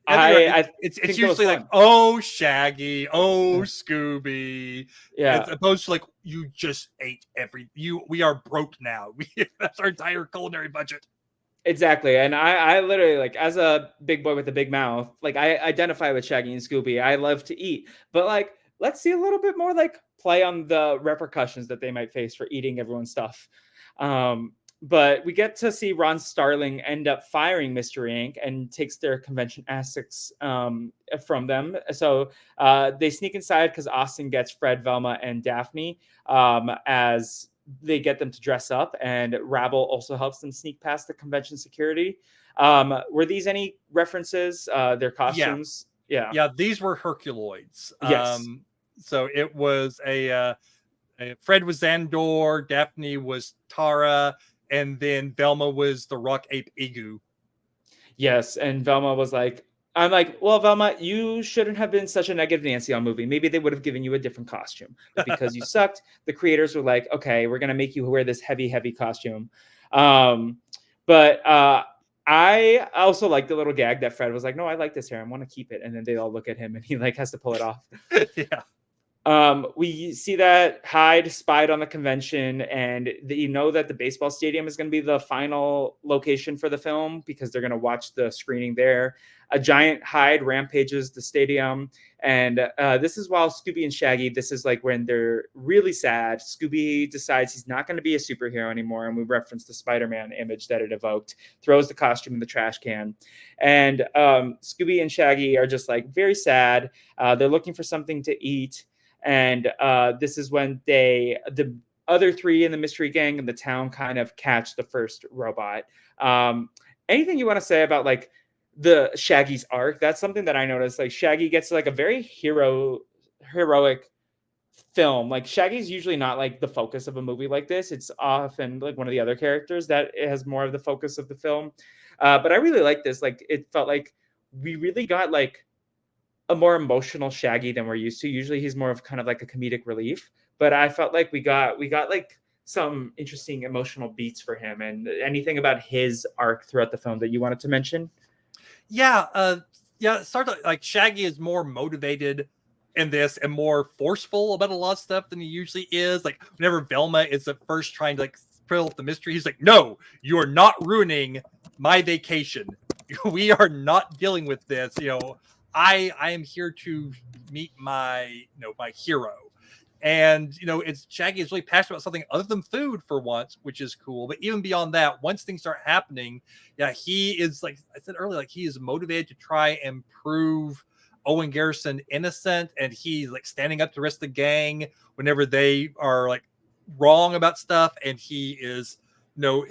It's usually like, oh Shaggy, oh Scooby, as opposed to like, you just ate we are broke now. That's our entire culinary budget. Exactly. And I literally, like, as a big boy with a big mouth, like I identify with Shaggy and Scooby. I love to eat, but like let's see a little bit more like play on the repercussions that they might face for eating everyone's stuff. But we get to see Ron Starling end up firing Mystery Inc. and takes their convention assets from them. So they sneak inside because Austin gets Fred, Velma, and Daphne as they get them to dress up, and Rabble also helps them sneak past the convention security. Were these any references? Their costumes? Yeah. These were Herculoids. Yes. So it was Fred was Xandor, Daphne was Tara, and then Velma was the rock ape Igu. Yes, and Velma was like I'm like, well, Velma, you shouldn't have been such a negative Nancy on movie. Maybe they would have given you a different costume. But because you sucked, the creators were like, okay, we're gonna make you wear this heavy, heavy costume. Um, but I also like the little gag that Fred was like, no, I like this hair. I want to keep it. And then they all look at him and he like has to pull it off. Yeah. We see that Hyde spied on the convention, and you know that the baseball stadium is going to be the final location for the film because they're going to watch the screening there. A giant Hyde rampages the stadium, and this is while Scooby and Shaggy, this is like when they're really sad. Scooby decides he's not going to be a superhero anymore, and we reference the Spider-Man image that it evoked, throws the costume in the trash can. And Scooby and Shaggy are just like very sad. They're looking for something to eat. And this is when the other three in the mystery gang in the town kind of catch the first robot. Anything you want to say about like the Shaggy's arc? That's something that I noticed. Like Shaggy gets like a very heroic film. Like Shaggy's usually not like the focus of a movie like this. It's often like one of the other characters that it has more of the focus of the film. But I really like this. Like it felt like we really got like a more emotional Shaggy than we're used to. Usually he's more of kind of like a comedic relief, but I felt like we got like some interesting emotional beats for him. And anything about his arc throughout the film that you wanted to mention? Yeah, it starts like Shaggy is more motivated in this and more forceful about a lot of stuff than he usually is. Like whenever Velma is at first trying to like fill up the mystery, he's like, "No, you are not ruining my vacation. We are not dealing with this. I am here to meet my my hero." And it's Shaggy is really passionate about something other than food for once, which is cool. But even beyond that, once things start happening, yeah, he is, like I said earlier, like he is motivated to try and prove Owen Garrison innocent, and he's like standing up to the rest of the gang whenever they are like wrong about stuff. And he is,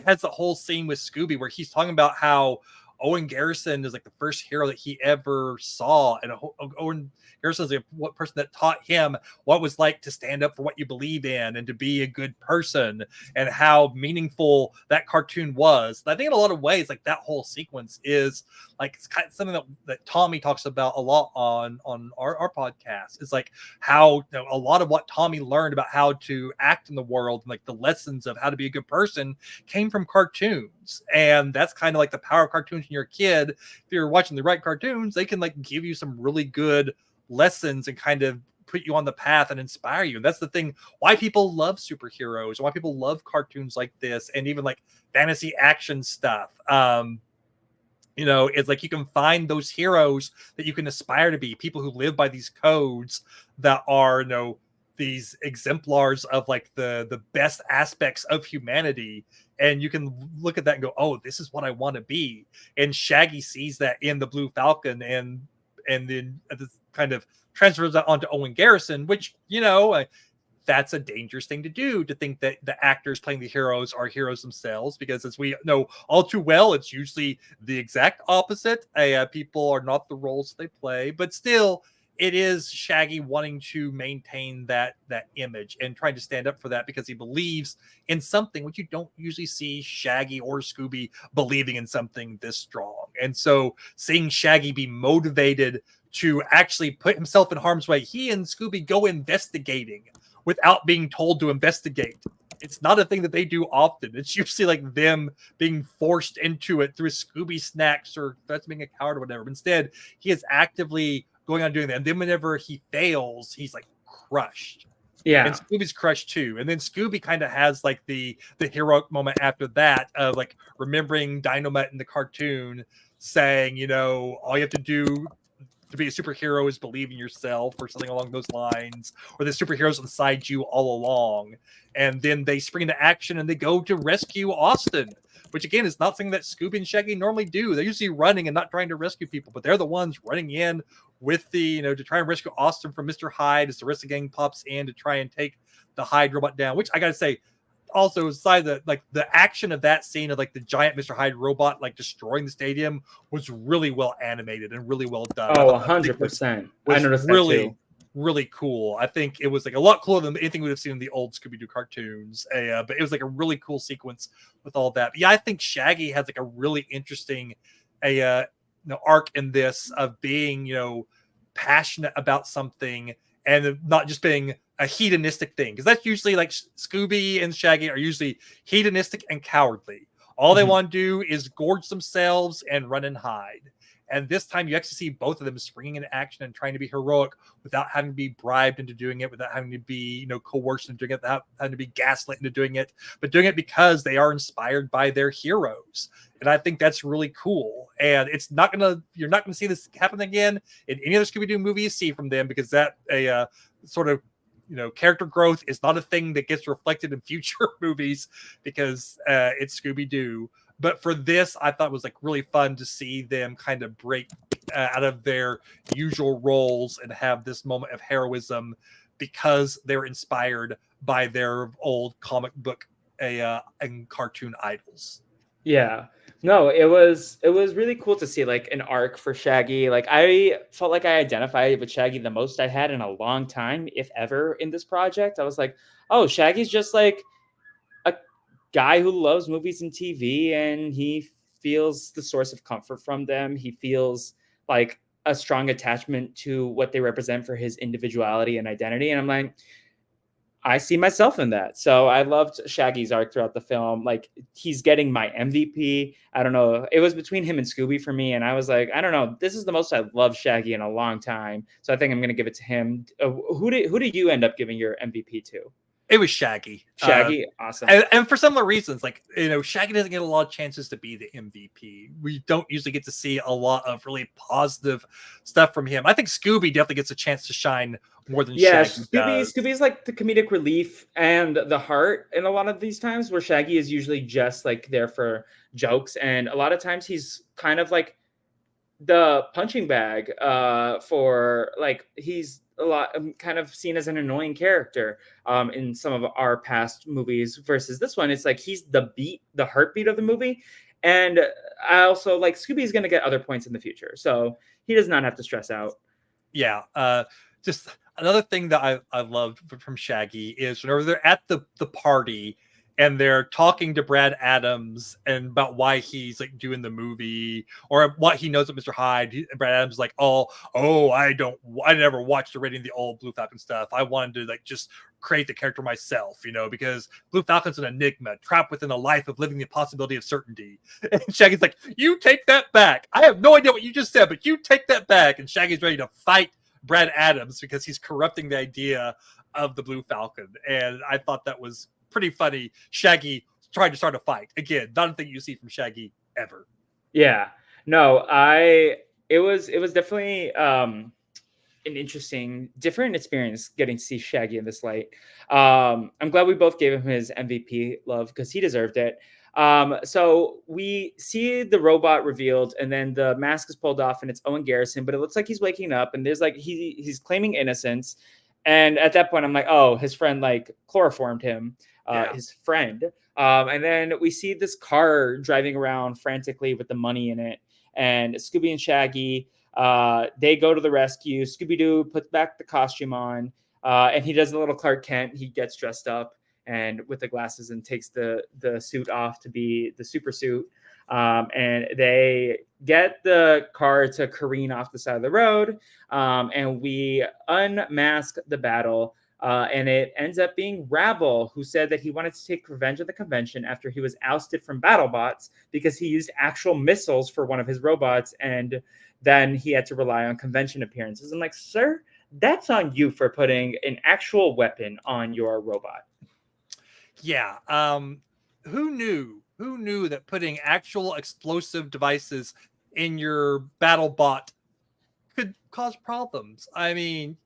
has the whole scene with Scooby where he's talking about how Owen Garrison is like the first hero that he ever saw, and Owen Garrison is the person that taught him what it was like to stand up for what you believe in and to be a good person, and how meaningful that cartoon was. And I think in a lot of ways, like that whole sequence is like it's kind of something that Tommy talks about a lot on our podcast. It's like how a lot of what Tommy learned about how to act in the world and like the lessons of how to be a good person came from cartoons. And that's kind of like the power of cartoons when you're a kid. If you're watching the right cartoons, they can like give you some really good lessons and kind of put you on the path and inspire you. And that's the thing why people love superheroes, why people love cartoons like this, and even like fantasy action stuff. It's like you can find those heroes that you can aspire to be, people who live by these codes that are these exemplars of like the best aspects of humanity. And you can look at that and go, oh, this is what I want to be. And Shaggy sees that in the Blue Falcon, and then this kind of transfers that onto Owen Garrison, which that's a dangerous thing to do, to think that the actors playing the heroes are heroes themselves, because as we know all too well, it's usually the exact opposite. People are not the roles they play, but still it is Shaggy wanting to maintain that image and trying to stand up for that because he believes in something, which you don't usually see Shaggy or Scooby believing in something this strong. And so seeing Shaggy be motivated to actually put himself in harm's way, he and Scooby go investigating without being told to investigate. It's not a thing that they do often. It's usually like them being forced into it through Scooby Snacks or that's being a coward or whatever. But instead, he is actively going on doing that. And then whenever he fails, he's like crushed. Yeah. And Scooby's crushed too. And then Scooby kind of has like the heroic moment after that of like remembering Dynamite in the cartoon saying, all you have to do to be a superhero is believe in yourself, or something along those lines, or the superheroes inside you all along. And then they spring into action and they go to rescue Austin, which again is not something that Scooby and Shaggy normally do. They're usually running and not trying to rescue people, but they're the ones running in with the, to try and rescue Austin from Mr. Hyde as the rest of the gang pops in to try and take the Hyde robot down, which I gotta say, also aside the action of that scene of like the giant Mr. Hyde robot like destroying the stadium was really well animated and really well done. Oh, 100%. I noticed really, that too. really cool. I think it was like a lot cooler than anything we would have seen in the old Scooby-Doo cartoons. But it was like a really cool sequence with all that. But yeah, I think Shaggy has like a really interesting arc in this of being, passionate about something and not just being a hedonistic thing. Because that's usually like Scooby and Shaggy are usually hedonistic and cowardly. All they want to do is gorge themselves and run and hide. And this time you actually see both of them springing into action and trying to be heroic without having to be bribed into doing it, without having to be, coerced into doing it, without having to be gaslit into doing it, but doing it because they are inspired by their heroes. And I think that's really cool. And you're not gonna see this happen again in any other Scooby-Doo movie you see from them, because that sort of character growth is not a thing that gets reflected in future movies, because it's Scooby-Doo. But for this, I thought it was like really fun to see them kind of break out of their usual roles and have this moment of heroism because they're inspired by their old comic book and cartoon idols. Yeah. No, it was really cool to see like an arc for Shaggy. Like I felt like I identified with Shaggy the most I had in a long time, if ever, in this project. I was like, oh, Shaggy's just like a guy who loves movies and TV, and he feels the source of comfort from them. He feels like a strong attachment to what they represent for his individuality and identity. And I'm like, I see myself in that. So I loved Shaggy's arc throughout the film. Like he's getting my MVP. I don't know. It was between him and Scooby for me. And I was like, I don't know. This is the most I've loved Shaggy in a long time. So I think I'm going to give it to him. Who did you end up giving your MVP to? It was Shaggy. Shaggy, awesome. And for similar reasons, like, Shaggy doesn't get a lot of chances to be the MVP. We don't usually get to see a lot of really positive stuff from him. I think Scooby definitely gets a chance to shine more than Shaggy does. Scooby's like the comedic relief and the heart in a lot of these times, where Shaggy is usually just like there for jokes. And a lot of times he's kind of like the punching bag for like he's a lot kind of seen as an annoying character in some of our past movies, versus this one it's like he's the heartbeat of the movie. And I also like Scooby's going to get other points in the future, so he does not have to stress out. Just another thing that I loved from Shaggy is whenever they're at the party and they're talking to Brad Adams and about why he's like doing the movie or what he knows of Mr. Hyde. Brad Adams is like, I never watched or read any of the old Blue Falcon stuff. I wanted to like just create the character myself, because Blue Falcon's an enigma trapped within a life of living the possibility of certainty. And Shaggy's like, you take that back. I have no idea what you just said, but you take that back. And Shaggy's ready to fight Brad Adams because he's corrupting the idea of the Blue Falcon. And I thought that was pretty funny. Shaggy tried to start a fight. Again, not a thing you see from Shaggy ever. Yeah. No, it was definitely an interesting, different experience getting to see Shaggy in this light. I'm glad we both gave him his MVP love because he deserved it. So we see the robot revealed, and then the mask is pulled off, and it's Owen Garrison, but it looks like he's waking up, and there's like he's claiming innocence. And at that point, I'm like, oh, his friend like chloroformed him, his friend. And then we see this car driving around frantically with the money in it, and Scooby and Shaggy, they go to the rescue. Scooby-Doo puts back the costume on, and he does a little Clark Kent. He gets dressed up and with the glasses and takes the suit off to be the super suit. And they get the car to careen off the side of the road, and we unmask the battle. And it ends up being Rabble, who said that he wanted to take revenge of the convention after he was ousted from BattleBots because he used actual missiles for one of his robots, and then he had to rely on convention appearances. I'm like, sir, that's on you for putting an actual weapon on your robot. Yeah. Who knew? Who knew that putting actual explosive devices in your BattleBot could cause problems? I mean,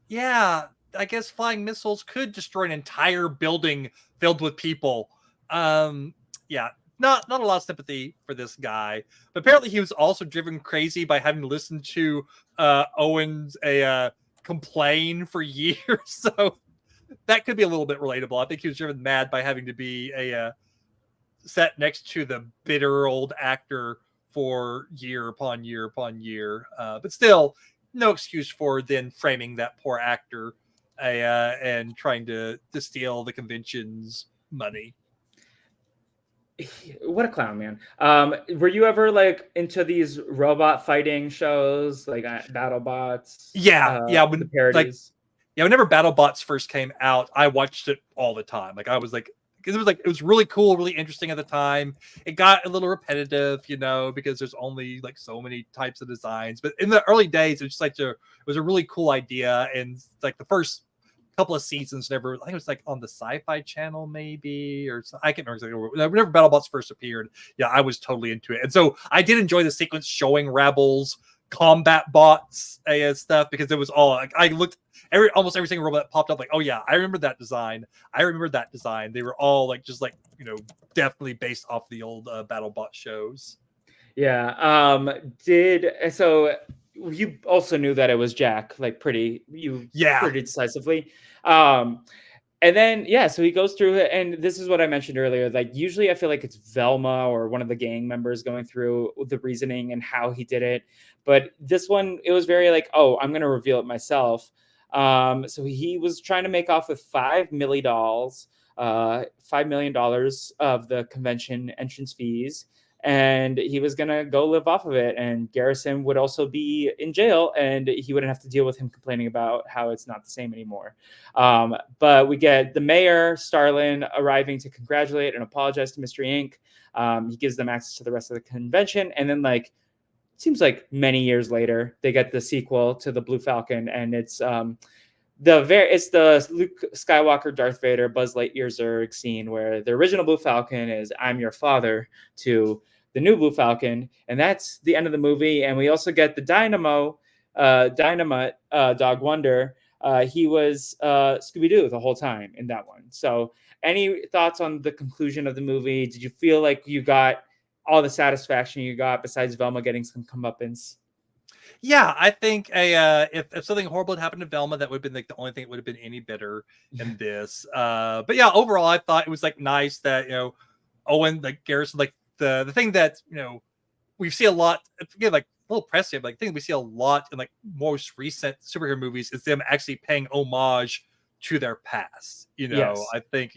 yeah, I guess flying missiles could destroy an entire building filled with people. Yeah, not a lot of sympathy for this guy. But apparently he was also driven crazy by having to listen to Owens complain for years. So that could be a little bit relatable. I think he was driven mad by having to be set next to the bitter old actor for year upon year upon year. But still, no excuse for then framing that poor actor and trying to steal the convention's money. What a clown, man. Were you ever like into these robot fighting shows like BattleBots, Yeah, the when like parodies? yeah, whenever BattleBots first came out, I watched it all the time. Like I was like, because it was really cool, really interesting at the time. It got a little repetitive, because there's only like so many types of designs. But in the early days, it was just like it was a really cool idea, and like the first couple of seasons, never. I think it was like on the Sci-Fi Channel, maybe, or I can't remember exactly. Whenever BattleBots first appeared, yeah, I was totally into it, and so I did enjoy the sequence showing Rebels combat bots and stuff because it was all like I looked almost every single robot that popped up like, oh yeah, I remember that design. I remember that design. They were all like just like definitely based off the old BattleBot shows. Yeah. So you also knew that it was Jack, like Yeah. pretty decisively. Um, and then yeah, so he goes through it, and this is what I mentioned earlier. Like usually, I feel like it's Velma or one of the gang members going through the reasoning and how he did it. But this one, it was very like, oh, I'm gonna reveal it myself. So he was trying to make off with $5 million of the convention entrance fees, and he was gonna go live off of it. And Garrison would also be in jail, and he wouldn't have to deal with him complaining about how it's not the same anymore. But we get the mayor, Starlin, arriving to congratulate and apologize to Mystery Inc. He gives them access to the rest of the convention, and then like seems like many years later, they get the sequel to the Blue Falcon, and it's the Luke Skywalker, Darth Vader, Buzz Lightyear Zurg scene where the original Blue Falcon is "I'm your father" to the new Blue Falcon, and that's the end of the movie. And we also get the Dynamite Dog Wonder. He was Scooby-Doo the whole time in that one. So, any thoughts on the conclusion of the movie? Did you feel like you got all the satisfaction you got besides Velma getting some comeuppance? Yeah, I think if something horrible had happened to Velma, that would have been like the only thing that would have been any better in this. But yeah, overall, I thought it was like nice that Owen, like Garrison, like the thing that we see a lot again, like a little prescient, like thing we see a lot in like most recent superhero movies is them actually paying homage to their past. Yes. I think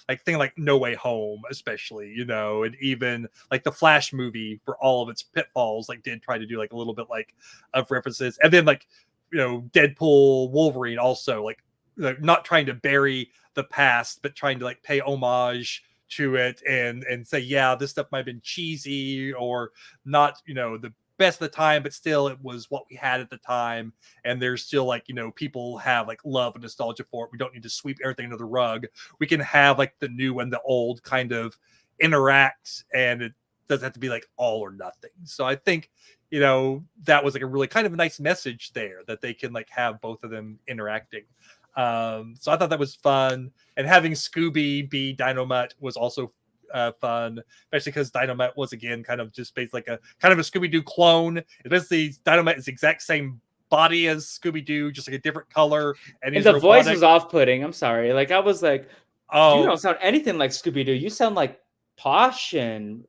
like thing like No Way Home, especially, and even like the Flash movie for all of its pitfalls, like did try to do like a little bit like of references, and then like Deadpool, Wolverine, also like not trying to bury the past, but trying to like pay homage to it and say, yeah, this stuff might have been cheesy or not, the best of the time, but still it was what we had at the time. And there's still like, people have like love and nostalgia for it. We don't need to sweep everything under the rug. We can have like the new and the old kind of interact, and it doesn't have to be like all or nothing. So I think, that was like a really kind of a nice message there that they can like have both of them interacting. So I thought that was fun, and having Scooby be Dynamite was also fun, especially because Dynamite was again kind of just based like a kind of a Scooby-Doo clone. It's basically Dynamite is the exact same body as Scooby-Doo, just like a different color, and And he's the robotic. voice was off-putting. I'm sorry. Like I was like, you Oh don't sound anything like Scooby-Doo. You sound like posh and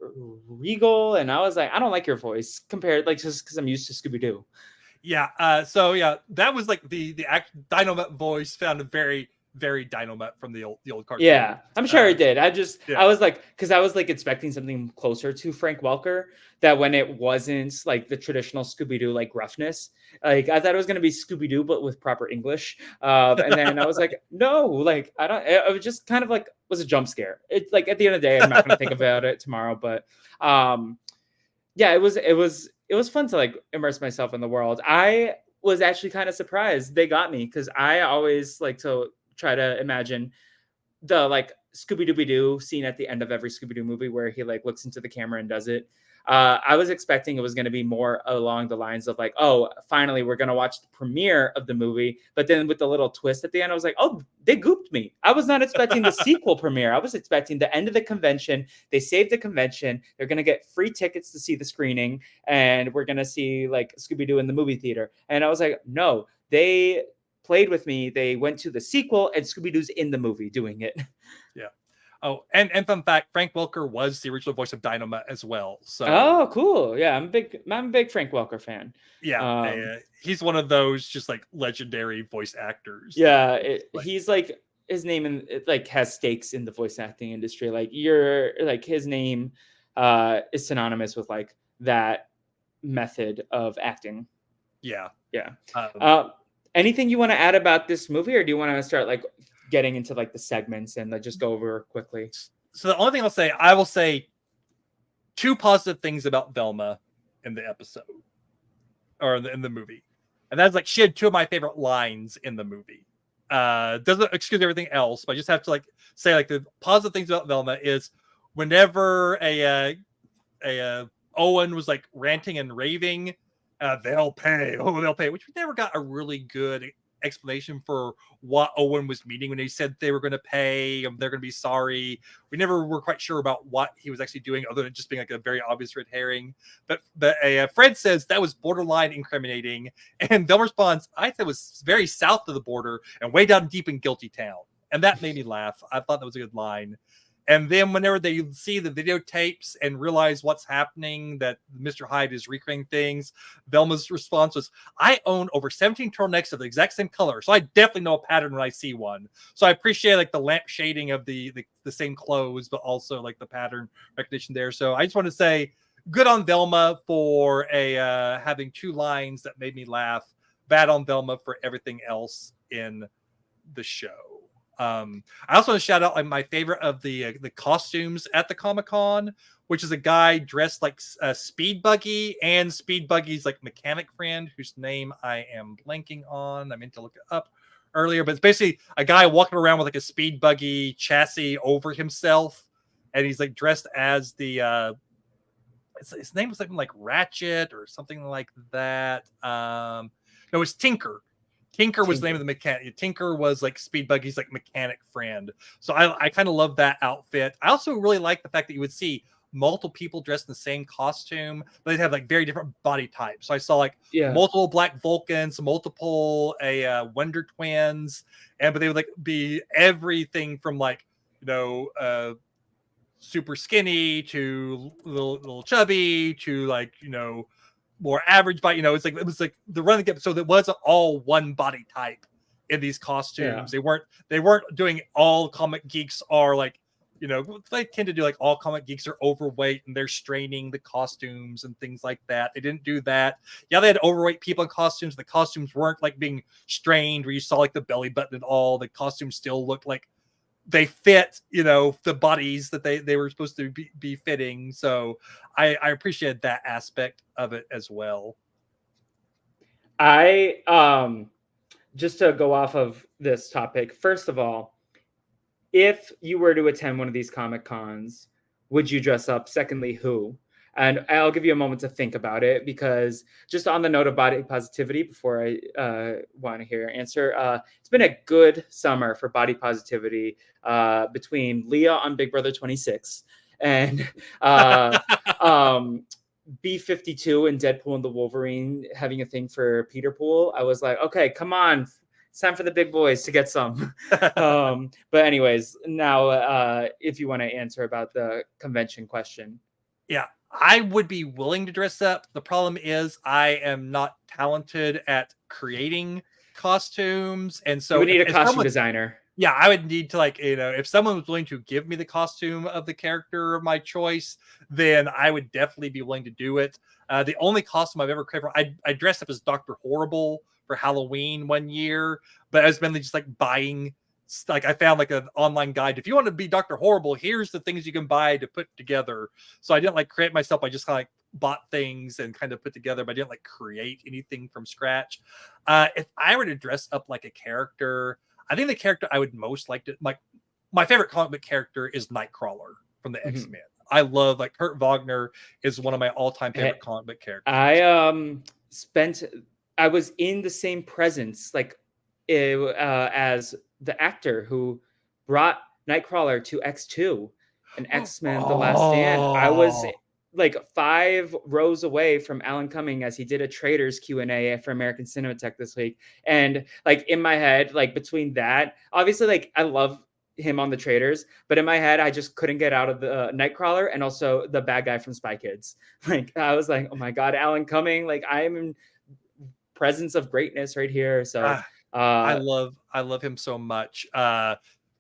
regal. And I was like, I don't like your voice compared, like just because I'm used to Scooby-Doo. yeah, so yeah, that was like the act Dynamite voice found very very Dynamite from the old cartoon. Yeah, I'm sure it did. Yeah. I was like, because I was like expecting something closer to Frank Welker, that when it wasn't like the traditional Scooby-Doo like roughness, like I thought it was gonna be Scooby-Doo but with proper English. And then I was like, no, like I don't. It was just kind of like was a jump scare. It's like at the end of the day, I'm not gonna think about it tomorrow, but yeah, it was fun to like immerse myself in the world. I was actually kind of surprised they got me because I always like to try to imagine the like Scooby Dooby Doo scene at the end of every Scooby Doo movie where he like looks into the camera and does it. I was expecting it was going to be more along the lines of like, oh, finally we're going to watch the premiere of the movie, but then with the little twist at the end, I was like, oh, they gooped me. I was not expecting the sequel premiere. I was expecting the end of the convention. They saved the convention. They're going to get free tickets to see the screening, and we're going to see like Scooby Doo in the movie theater. And I was like, no, they played with me. They went to the sequel, and Scooby Doo's in the movie doing it. Yeah. Oh, and fun fact, Frank Welker was the original voice of Dynamite as well. So Oh, cool. Yeah, I'm a big Frank Welker fan. yeah, Um, he's one of those just like legendary voice actors. yeah, Like, he's like his name and like has stakes in the voice acting industry. Like you're like his name is synonymous with like that method of acting. Yeah. Yeah. Um, Anything you want to add about this movie, or do you want to start like getting into like the segments and like, just go over quickly? so the only thing I will say two positive things about Velma in the episode or in the movie. And that's like she had two of my favorite lines in the movie. Doesn't excuse everything else, but I just have to like say like the positive things about Velma is whenever a Owen was like ranting and raving, they'll pay. Oh, they'll pay. Which we never got a really good explanation for what Owen was meaning when he said they were going to pay. They're going to be sorry. We never were quite sure about what he was actually doing, other than just being like a very obvious red herring. But Fred says that was borderline incriminating, and Del responds, "I thought it was very south of the border and way down deep in Guilty Town," and that made me laugh. I thought that was a good line. And then whenever they see the videotapes and realize what's happening, that Mr. Hyde is recreating things, Velma's response was, "I own over 17 turtlenecks of the exact same color, so I definitely know a pattern when I see one." So I appreciate like the lamp shading of the same clothes, but also like the pattern recognition there. So I just want to say good on Velma for having two lines that made me laugh. Bad on Velma for everything else in the show. I also want to shout out like my favorite of the costumes at the Comic-Con, which is a guy dressed like Speed Buggy and Speed Buggy's like mechanic friend, whose name I am blanking on. I meant to look it up earlier, but it's basically a guy walking around with like a Speed Buggy chassis over himself, and he's like dressed as the his name was something like Ratchet or something like that. No, it's Tinker. Tinker was the name of the mechanic. Tinker was like Speed Buggy's like mechanic friend. So I kind of love that outfit. I also really like the fact that you would see multiple people dressed in the same costume, but they'd have like very different body types. So I saw like multiple Black Vulcans, multiple Wonder Twins, but they would like be everything from like, super skinny to little chubby to like, more average body. It was like the running episode that wasn't all one body type in these costumes. They weren't doing all comic geeks are like, they tend to do like all comic geeks are overweight and they're straining the costumes and things like that. They didn't do that. Yeah, they had overweight people in costumes. The costumes weren't like being strained where you saw like the belly button and all. The costumes still looked like they fit, the bodies that they were supposed to be fitting. So I appreciate that aspect of it as well. I just to go off of this topic, first of all, if you were to attend one of these Comic Cons, would you dress up? Secondly, who? And I'll give you a moment to think about it, because just on the note of body positivity, before I want to hear your answer, it's been a good summer for body positivity between Leah on Big Brother 26 and B-52 and Deadpool and the Wolverine having a thing for Peter Pool. I was like, okay, come on. It's time for the big boys to get some. But anyways, now if you want to answer about the convention question. Yeah, I would be willing to dress up. The problem is I am not talented at creating costumes. And so you would need a costume designer. Yeah, I would need to like, if someone was willing to give me the costume of the character of my choice, then I would definitely be willing to do it. The only costume I've ever created, I dressed up as Dr. Horrible for Halloween one year, but I was mainly just like buying, like I found like an online guide. If you want to be Dr. Horrible, here's the things you can buy to put together. So I didn't like create myself. I just kind of like bought things and kind of put together, but I didn't like create anything from scratch. If I were to dress up like a character, I think the character I would most like to, like my favorite comic book character is Nightcrawler from the X-Men. I love, like, Kurt Wagner is one of my all-time favorite comic book characters. I was in the same presence, like, as the actor who brought Nightcrawler to X2 and X-Men The Last Stand. I was like 5 rows away from Alan Cumming as he did a Traders Q&A for American Cinematheque this week. And like in my head, like between that, obviously like I love him on the Traders, but in my head, I just couldn't get out of the Nightcrawler and also the bad guy from Spy Kids. Like I was like, oh my God, Alan Cumming, like I am in presence of greatness right here. So I love him so much.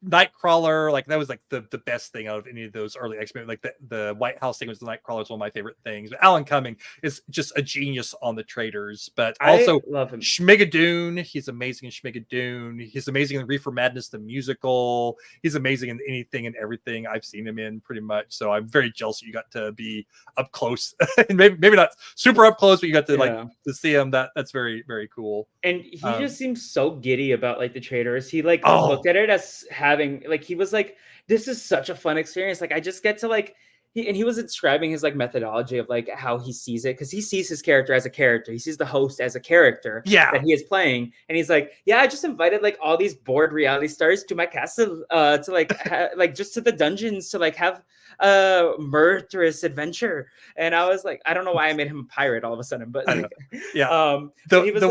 Nightcrawler, like that was like the best thing out of any of those early X-Men. Like the White House thing was the Nightcrawler is one of my favorite things. But Alan Cumming is just a genius on the Traders. But I also love him. Schmigadoon, he's amazing in Schmigadoon. He's amazing in Reefer Madness the musical. He's amazing in anything and everything I've seen him in, pretty much. So I'm very jealous you got to be up close, and maybe not super up close, but you got to like to see him. That's very, very cool. And he just seems so giddy about like the Traders. He like Oh. looked at it as having like, he was like, this is such a fun experience. Like I just get to like, he was describing his like methodology of like how he sees it, because he sees his character as a character. He sees the host as a character that he is playing, and he's like, yeah, I just invited like all these bored reality stars to my castle to like like just to the dungeons to like have a murderous adventure. And I was like, I don't know why I made him a pirate all of a sudden, but like, the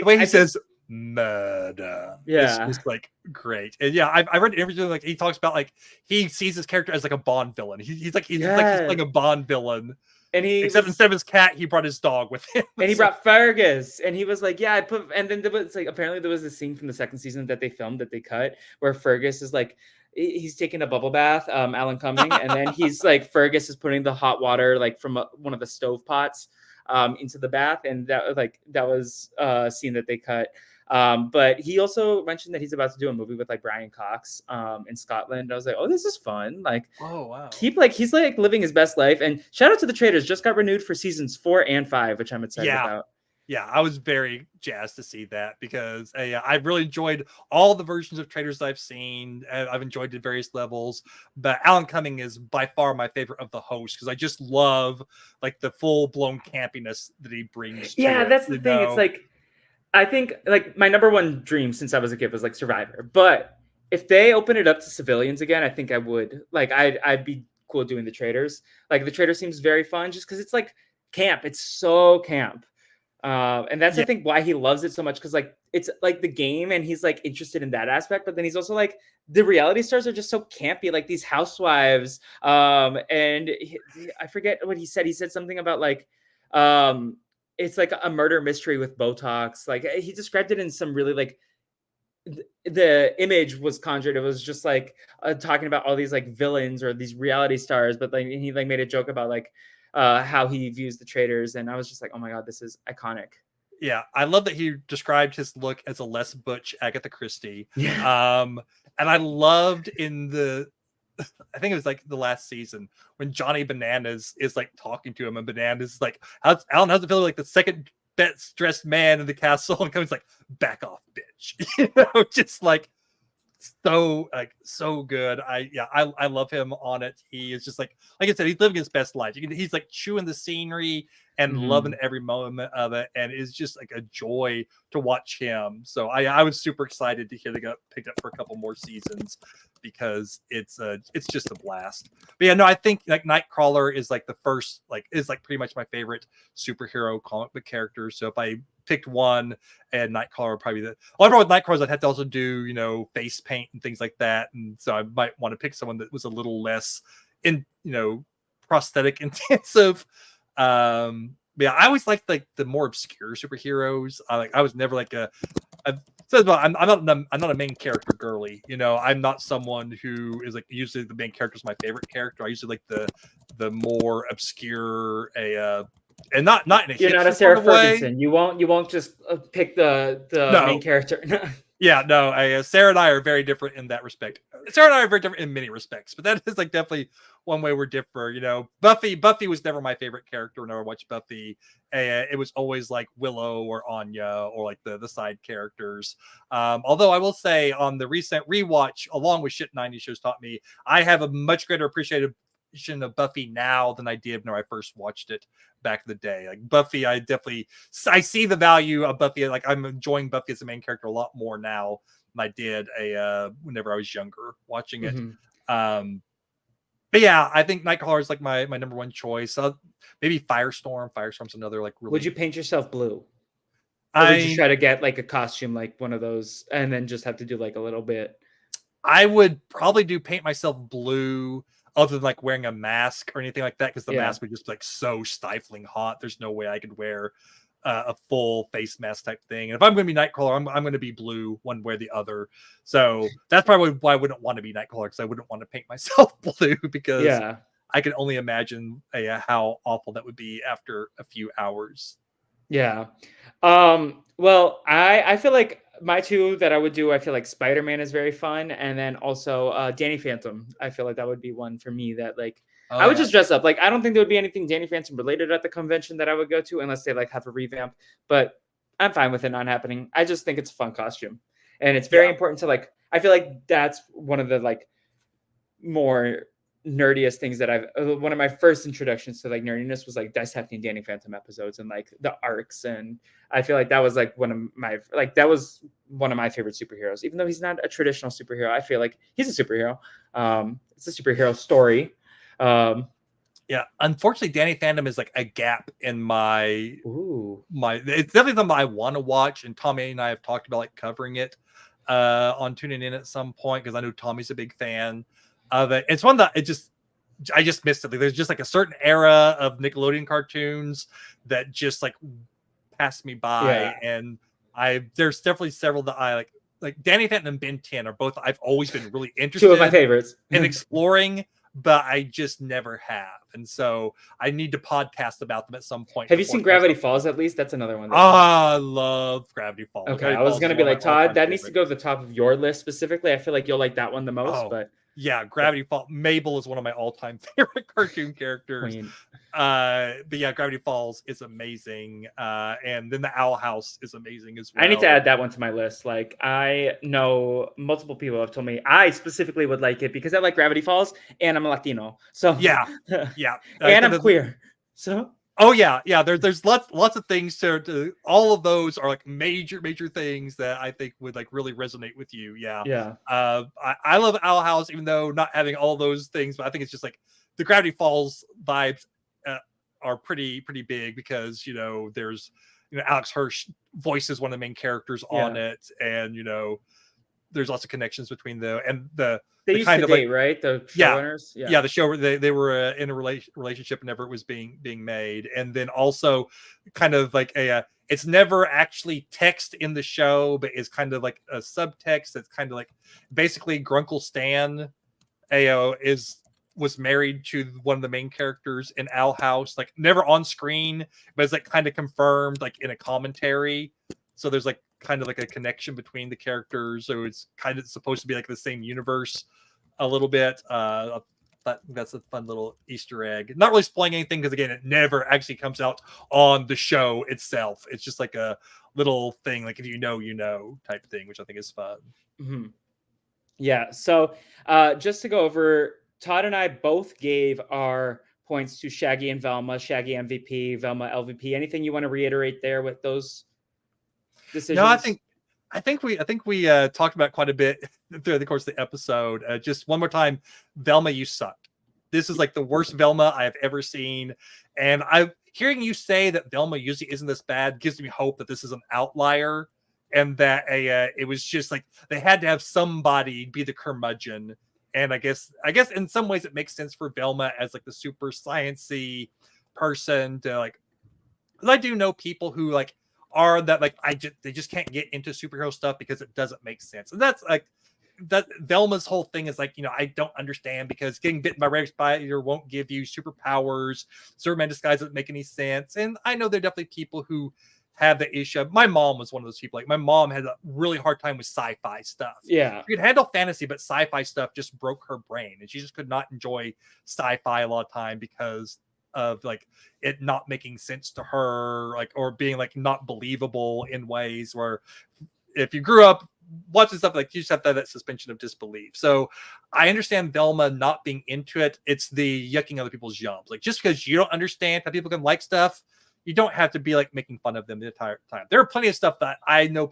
way he says murder is just like great. And I read an interview like he talks about like he sees his character as like a Bond villain. He's like he's playing a Bond villain, and instead of his cat, he brought his dog with him, and he brought Fergus, and he was like, yeah, and then there was like, apparently there was a scene from the second season that they filmed that they cut where Fergus is like, he's taking a bubble bath, Alan Cumming, and then he's like, Fergus is putting the hot water like from one of the stove pots into the bath, and that was a scene that they cut. But he also mentioned that he's about to do a movie with like Brian Cox in Scotland. I was like, oh, this is fun. Like, oh wow, he's like living his best life. And shout out to the Traders, just got renewed for seasons 4 and 5, which I'm excited about. Yeah, I was very jazzed to see that because I've really enjoyed all the versions of Traders that I've seen. I've enjoyed at various levels, but Alan Cumming is by far my favorite of the hosts because I just love like the full blown campiness that he brings. Yeah, that's the thing. It's like, I think like my number one dream since I was a kid was like Survivor, but if they open it up to civilians again, I think I would like, I'd be cool doing the Traders. Like the Trader seems very fun just because it's like camp. It's so camp. And that's I think why he loves it so much, because like it's like the game and he's like interested in that aspect, but then he's also like the reality stars are just so campy, like these housewives. And I forget what he said something about like it's like a murder mystery with Botox. Like he described it in some really like the image was conjured. It was just like talking about all these like villains or these reality stars, but like he like made a joke about like how he views the Traders, and I was just like, oh my god, this is iconic. Yeah, I love that he described his look as a less butch Agatha Christie. And I loved in I think it was like the last season when Johnny Bananas is like talking to him, and Bananas is like, how's it feel like the second best dressed man in the castle? And comes like, back off, bitch. Just like so good. I love him on it. He is just like I said, he's living his best life. He's like chewing the scenery and loving every moment of it, and it's just like a joy to watch him. So I was super excited to hear they got picked up for a couple more seasons because it's just a blast. But yeah, no, I think like Nightcrawler is like the first is pretty much my favorite superhero comic book character. So if I picked one, and Nightcrawler would probably the only problem with Nightcrawler is I'd have to also do face paint and things like that, and so I might want to pick someone that was a little less prosthetic intensive. Yeah, I always liked like the more obscure superheroes. I was never like I'm not a main character girly. I'm not someone who is like usually the main character is my favorite character. I usually like the more obscure and not in a you're not a Sarah Ferguson. You won't just pick the main character. Yeah, no. Sarah and I are very different in that respect. Sarah and I are very different in many respects, but that is like definitely one way we're different. Buffy was never my favorite character whenever I watched Buffy. It was always like Willow or Anya or like the side characters. Although I will say on the recent rewatch, along with shit 90 shows taught me, I have a much greater appreciation of Buffy now than I did when I first watched it back in the day. Like Buffy, I see the value of Buffy. Like I'm enjoying Buffy as a main character a lot more now than I did whenever I was younger watching it. But yeah, I think Nightcrawler is like my number one choice. Maybe Firestorm. Firestorm's another like really. Would you paint yourself blue? Or would you try to get like a costume like one of those and then just have to do like a little bit? I would probably paint myself blue, other than like wearing a mask or anything like that, because the mask would just be like so stifling hot. There's no way I could wear a full face mask type thing. And if I'm going to be Nightcrawler, I'm going to be blue one way or the other. So that's probably why I wouldn't want to be Nightcrawler, because I wouldn't want to paint myself blue, because Yeah. I can only imagine how awful that would be after a few hours. Yeah. Well, I feel like my two that I would do, I feel like Spider-Man is very fun, and then also Danny Phantom. I feel like that would be one for me that like I would just dress up. Like I don't think there would be anything Danny Phantom related at the convention that I would go to unless they like have a revamp, but I'm fine with it not happening. I just think it's a fun costume. And it's very important to like I feel like that's one of the like more nerdiest things that I've one of my first introductions to like nerdiness was like dissecting Danny Phantom episodes and like the arcs, and I feel like that was like one of my favorite superheroes, even though he's not a traditional superhero. I feel like he's a superhero. It's a superhero story. Yeah, unfortunately, Danny Phantom is like a gap in my my. It's definitely something I want to watch, and Tommy and I have talked about like covering it on tuning in at some point, because I know Tommy's a big fan of it. It's one that I just missed it. Like, there's just like a certain era of Nickelodeon cartoons that just like passed me by, and there's definitely several that I like. Like Danny Phantom and Ben 10 are both I've always been really interested Two of my favorites in exploring, but I just never have. And so I need to podcast about them at some point. Have you seen Gravity Falls at least? That's another one. I love Gravity Falls. Okay, Gravity I was Falls going to is be one of like, my Todd, that all-time needs to favorite. go to the top of your list specifically. I feel like you'll like that one the most, but yeah, Gravity Falls. Mabel is one of my all-time favorite cartoon characters. But yeah, Gravity Falls is amazing. And then the Owl House is amazing as well. I need to add that one to my list. Like, I know multiple people have told me I specifically would like it because I like Gravity Falls and I'm a Latino. So yeah. And I'm queer. So yeah. There's lots of things to all of those are like major things that I think would like really resonate with you. Yeah. I love Owl House, even though not having all those things, but I think it's just like the Gravity Falls vibes are pretty big, because there's Alex Hirsch voices one of the main characters on it, and there's lots of connections between they used to date, right? The showrunners, the show they were in a relationship whenever it was being made, and then also kind of like it's never actually text in the show, but it's kind of like a subtext that's kind of like basically Grunkle Stan was married to one of the main characters in Owl House, like never on screen, but it's like kind of confirmed like in a commentary. So there's like kind of like a connection between the characters. So it's kind of supposed to be like the same universe a little bit. That's a fun little Easter egg. Not really spoiling anything, because again, it never actually comes out on the show itself. It's just like a little thing, like if you know type thing, which I think is fun. Mm-hmm. Yeah. So just to go over, Todd and I both gave our points to Shaggy and Velma. Shaggy MVP, Velma LVP. Anything you want to reiterate there with those decisions? No, I think we talked about quite a bit through the course of the episode. Just one more time, Velma, you suck. This is like the worst Velma I have ever seen, and hearing you say that Velma usually isn't this bad gives me hope that this is an outlier, and that it was just like they had to have somebody be the curmudgeon. And I guess in some ways it makes sense for Velma as like the super sciencey person to like, because I do know people who like are that like they just can't get into superhero stuff because it doesn't make sense. And that's like that Velma's whole thing is like, I don't understand, because getting bitten by a red spider won't give you superpowers. Superman disguise doesn't make any sense. And I know there are definitely people who have the issue. My mom was one of those people. Like my mom had a really hard time with sci-fi stuff. Yeah. She could handle fantasy, but sci-fi stuff just broke her brain. And she just could not enjoy sci-fi a lot of time because of like it not making sense to her, like, or being like not believable in ways where if you grew up watching stuff, like you just have to have that suspension of disbelief. So I understand Velma not being into it. It's the yucking other people's yums. Like just because you don't understand how people can like stuff, you don't have to be like making fun of them the entire time. There are plenty of stuff that I know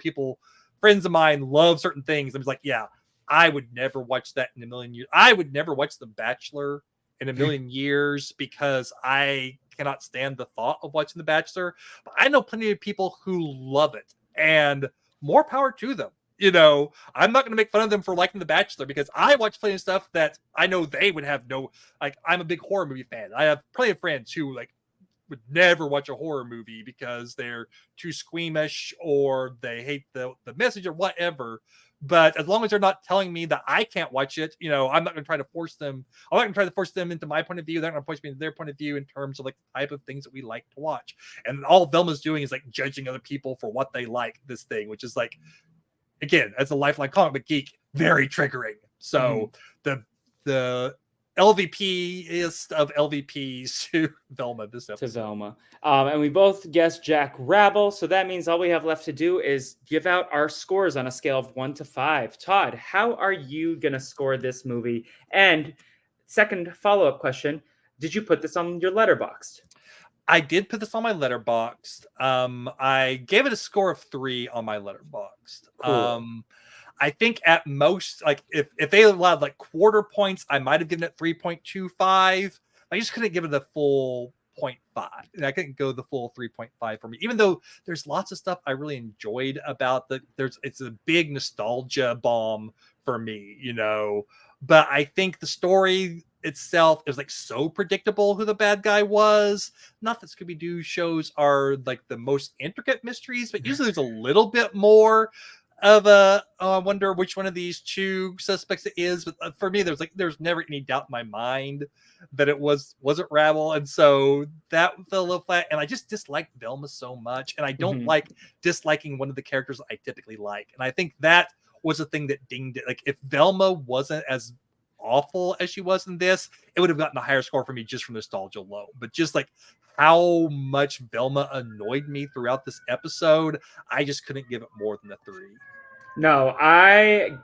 friends of mine love certain things. I'm just like, yeah, I would never watch that in a million years. I would never watch The Bachelor in a million years because I cannot stand the thought of watching The Bachelor. But I know plenty of people who love it, and more power to them. I'm not going to make fun of them for liking The Bachelor, because I watch plenty of stuff that I know they would have no, like, I'm a big horror movie fan. I have plenty of friends who like would never watch a horror movie because they're too squeamish or they hate the message or whatever. But as long as they're not telling me that I can't watch it, I'm not going to try to force them. I'm not going to try to force them into my point of view. They're not going to force me into their point of view in terms of like the type of things that we like to watch. And all Velma's doing is like judging other people for what they like this thing, which is like, again, as a lifelong comic book geek, very triggering. So the LVP-ist of LVPs to Velma this episode. To Velma. And we both guessed Jack Rabble. So that means all we have left to do is give out our scores on a scale of 1 to 5. Todd, how are you going to score this movie? And second follow-up question, did you put this on your Letterboxd? I did put this on my Letterboxd. I gave it a score of 3 on my Letterboxd. Cool. I think at most, like if they allowed like quarter points, I might have given it 3.25. I just couldn't give it a full 0.5. And I couldn't go the full 3.5 for me, even though there's lots of stuff I really enjoyed about it's a big nostalgia bomb for me, but I think the story itself is like so predictable who the bad guy was. Not that Scooby-Doo shows are like the most intricate mysteries, but usually there's a little bit more of I wonder which one of these two suspects it is. But for me, there's never any doubt in my mind that it wasn't Rabble, and so that fell a little flat. And I just disliked Velma so much, and I don't like disliking one of the characters I typically like. And I think that was the thing that dinged it. Like if Velma wasn't as awful as she was in this, it would have gotten a higher score for me just from nostalgia alone. But just like how much Velma annoyed me throughout this episode, I just couldn't give it more than a 3. No, I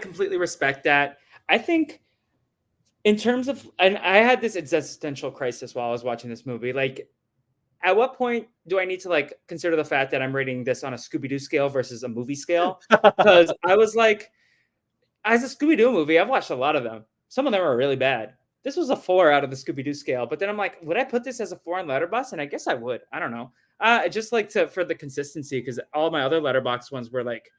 completely respect that. I think in terms of, and I had this existential crisis while I was watching this movie. Like, at what point do I need to like consider the fact that I'm rating this on a Scooby-Doo scale versus a movie scale? Because I was like, as a Scooby-Doo movie, I've watched a lot of them. Some of them are really bad. This was a 4 out of the Scooby-Doo scale. But then I'm like, would I put this as a 4 on Letterboxd? And I guess I would. I don't know. I just like for the consistency, because all my other Letterboxd ones were like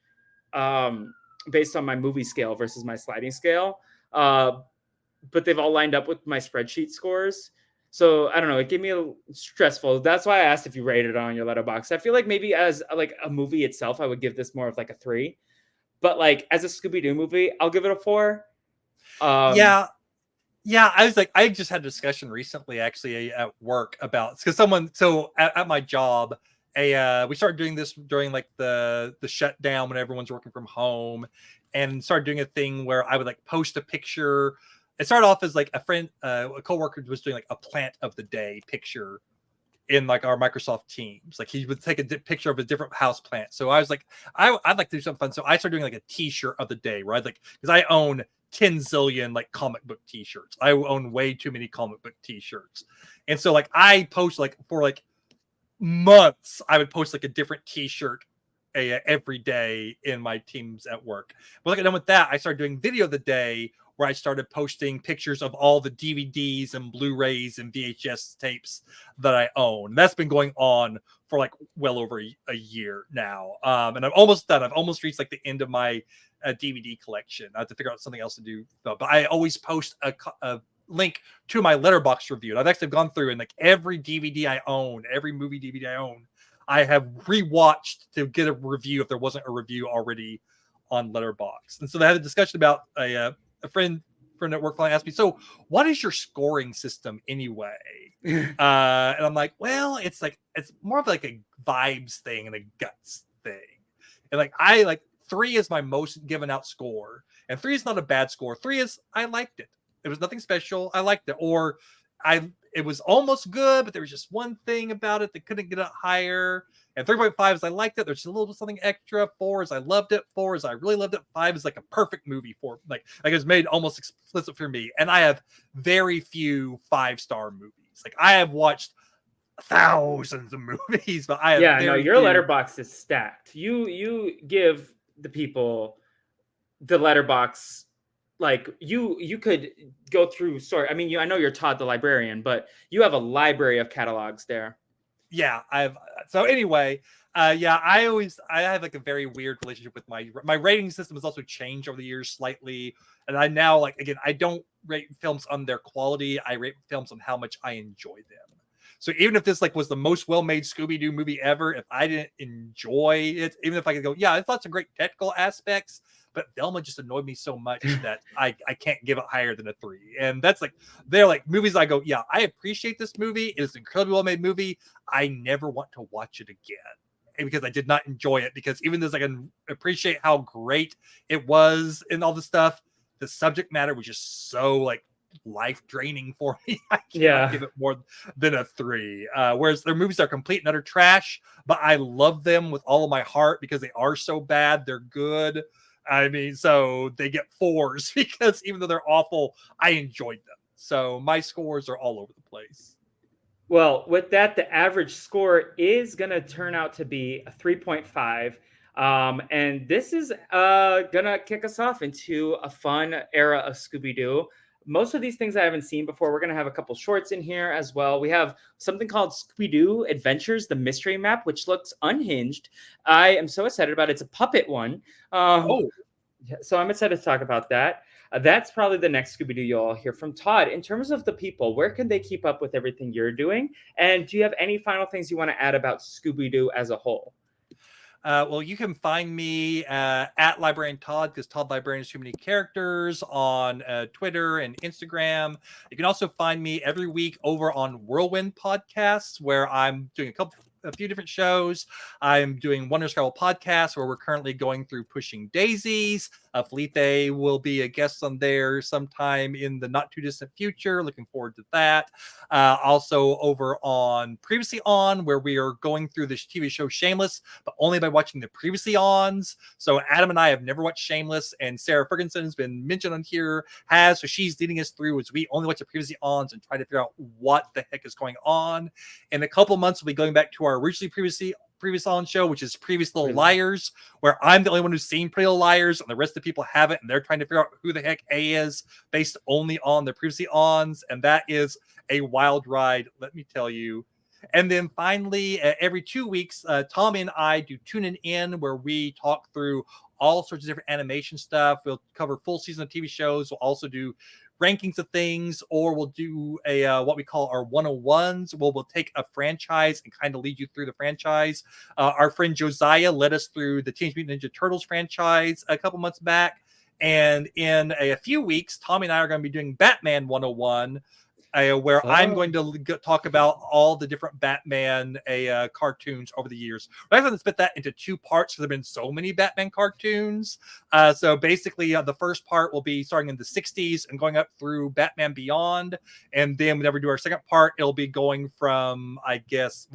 based on my movie scale versus my sliding scale. But they've all lined up with my spreadsheet scores. So I don't know. It gave me a stressful. That's why I asked if you rated it on your Letterboxd. I feel like maybe as like a movie itself, I would give this more of like a 3. But like as a Scooby-Doo movie, I'll give it a 4. Yeah, I was like, I just had a discussion recently actually at work about, because at my job, we started doing this during like the shutdown when everyone's working from home, and started doing a thing where I would like post a picture. It started off as like a coworker was doing like a plant of the day picture in like our Microsoft Teams. Like he would take a picture of a different house plant. So I was like, I'd like to do something fun. So I started doing like a t-shirt of the day, right? Like, because I own 10 zillion like comic book t-shirts. I own way too many comic book t-shirts. And so like I post like for like months, I would post like a different t-shirt every day in my teams at work. But like done with that, I started doing video of the day, where I started posting pictures of all the DVDs and Blu-rays and VHS tapes that I own. That's been going on for like well over a year now. And I'm almost done. I've almost reached like the end of my DVD collection. I have to figure out something else to do. But I always post a link to my Letterboxd review. And I've actually gone through and like every DVD I own, every movie DVD I own, I have rewatched to get a review if there wasn't a review already on Letterboxd. And so they had a discussion about a friend at work finally asked me, so what is your scoring system anyway? And I'm like, well, it's more of like a vibes thing and a guts thing. And like, 3 is my most given out score. And 3 is not a bad score. 3 is, I liked it. It was nothing special. I liked it. Or it was almost good, but there was just one thing about it that couldn't get it higher. And 3.5 is I liked it. There's just a little something extra. 4 is I loved it. 4 is I really loved it. 5 is like a perfect movie for like it was made almost explicit for me. And I have very few 5-star movies. Like I have watched thousands of movies, but I have your Letterboxd is stacked. You give the people the Letterboxd. Like you could go through story. I mean, I know you're Todd the librarian, but you have a library of catalogs there. Yeah, so anyway, I have like a very weird relationship with my rating system has also changed over the years slightly. And I now, like, again, I don't rate films on their quality. I rate films on how much I enjoy them. So even if this like was the most well-made Scooby-Doo movie ever, if I didn't enjoy it, even if I could go, yeah, it's got some great technical aspects, but Velma just annoyed me so much that I can't give it higher than a 3. And that's like, they're like movies I go, yeah, I appreciate this movie. It is an incredibly well-made movie. I never want to watch it again. And because I did not enjoy it, because even though I can appreciate how great it was and all the stuff, the subject matter was just so like life draining for me. I cannot give it more than a 3. Whereas their movies are complete and utter trash, but I love them with all of my heart because they are so bad, they're good. I mean, so they get 4s because even though they're awful, I enjoyed them. So my scores are all over the place. Well, with that, the average score is going to turn out to be a 3.5. And this is going to kick us off into a fun era of Scooby-Doo. Most of these things I haven't seen before. We're going to have a couple shorts in here as well. We have something called Scooby-Doo Adventures, the mystery map, which looks unhinged. I am so excited about it. It's a puppet one. So I'm excited to talk about that. That's probably the next Scooby-Doo you'll all hear from. Todd, in terms of the people, where can they keep up with everything you're doing? And do you have any final things you want to add about Scooby-Doo as a whole? Well, you can find me at Librarian Todd, because Todd Librarian is too many characters, on Twitter and Instagram. You can also find me every week over on Whirlwind Podcasts, where I'm doing a few different shows. I'm doing Wonder Scrabble podcast, where we're currently going through Pushing Daisies. Felipe will be a guest on there sometime in the not too distant future. Looking forward to that. Also over on Previously On, where we are going through this TV show Shameless, but only by watching the Previously Ons. So Adam and I have never watched Shameless, and Sarah Ferguson has been mentioned on here, so she's leading us through as we only watch the Previously Ons and try to figure out what the heck is going on. In a couple months, we'll be going back to our originally previous on show, which is Previous Little Liars, where I'm the only one who's seen Pretty Little Liars, and the rest of the people haven't, and they're trying to figure out who the heck A is based only on the Previously Ons, and that is a wild ride, let me tell you. And then finally, every 2 weeks, Tommy and I do Tune In, where we talk through all sorts of different animation stuff. We'll cover full season of TV shows. We'll also do rankings of things, or we'll do a what we call our 101s. We'll take a franchise and kind of lead you through the franchise. Our friend Josiah led us through the Teenage Mutant Ninja Turtles franchise a couple months back. And in a few weeks, Tommy and I are going to be doing Batman 101, where I'm going to talk about all the different Batman cartoons over the years. We're going to split that into 2 parts because there have been so many Batman cartoons. So basically, the first part will be starting in the 60s and going up through Batman Beyond. And then whenever we do our second part, it'll be going from, I guess,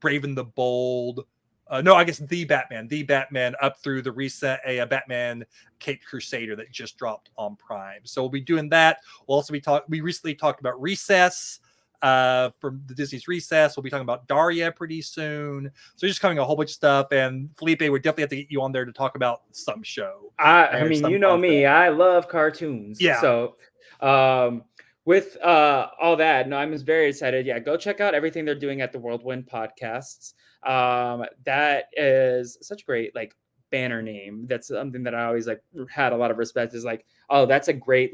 Brave and the Bold. The Batman up through the recent Batman Caped Crusader that just dropped on Prime. So we'll be doing that. We'll also we recently talked about Recess from the Disney's Recess. We'll be talking about Daria pretty soon. So just coming a whole bunch of stuff. And Felipe, we definitely have to get you on there to talk about some show. I mean, you know me, I love cartoons. Yeah. So with all that, no, I'm just very excited. Yeah, go check out everything they're doing at the Whirlwind Podcasts. That is such a great banner name. That's something that I always had a lot of respect, is oh, that's a great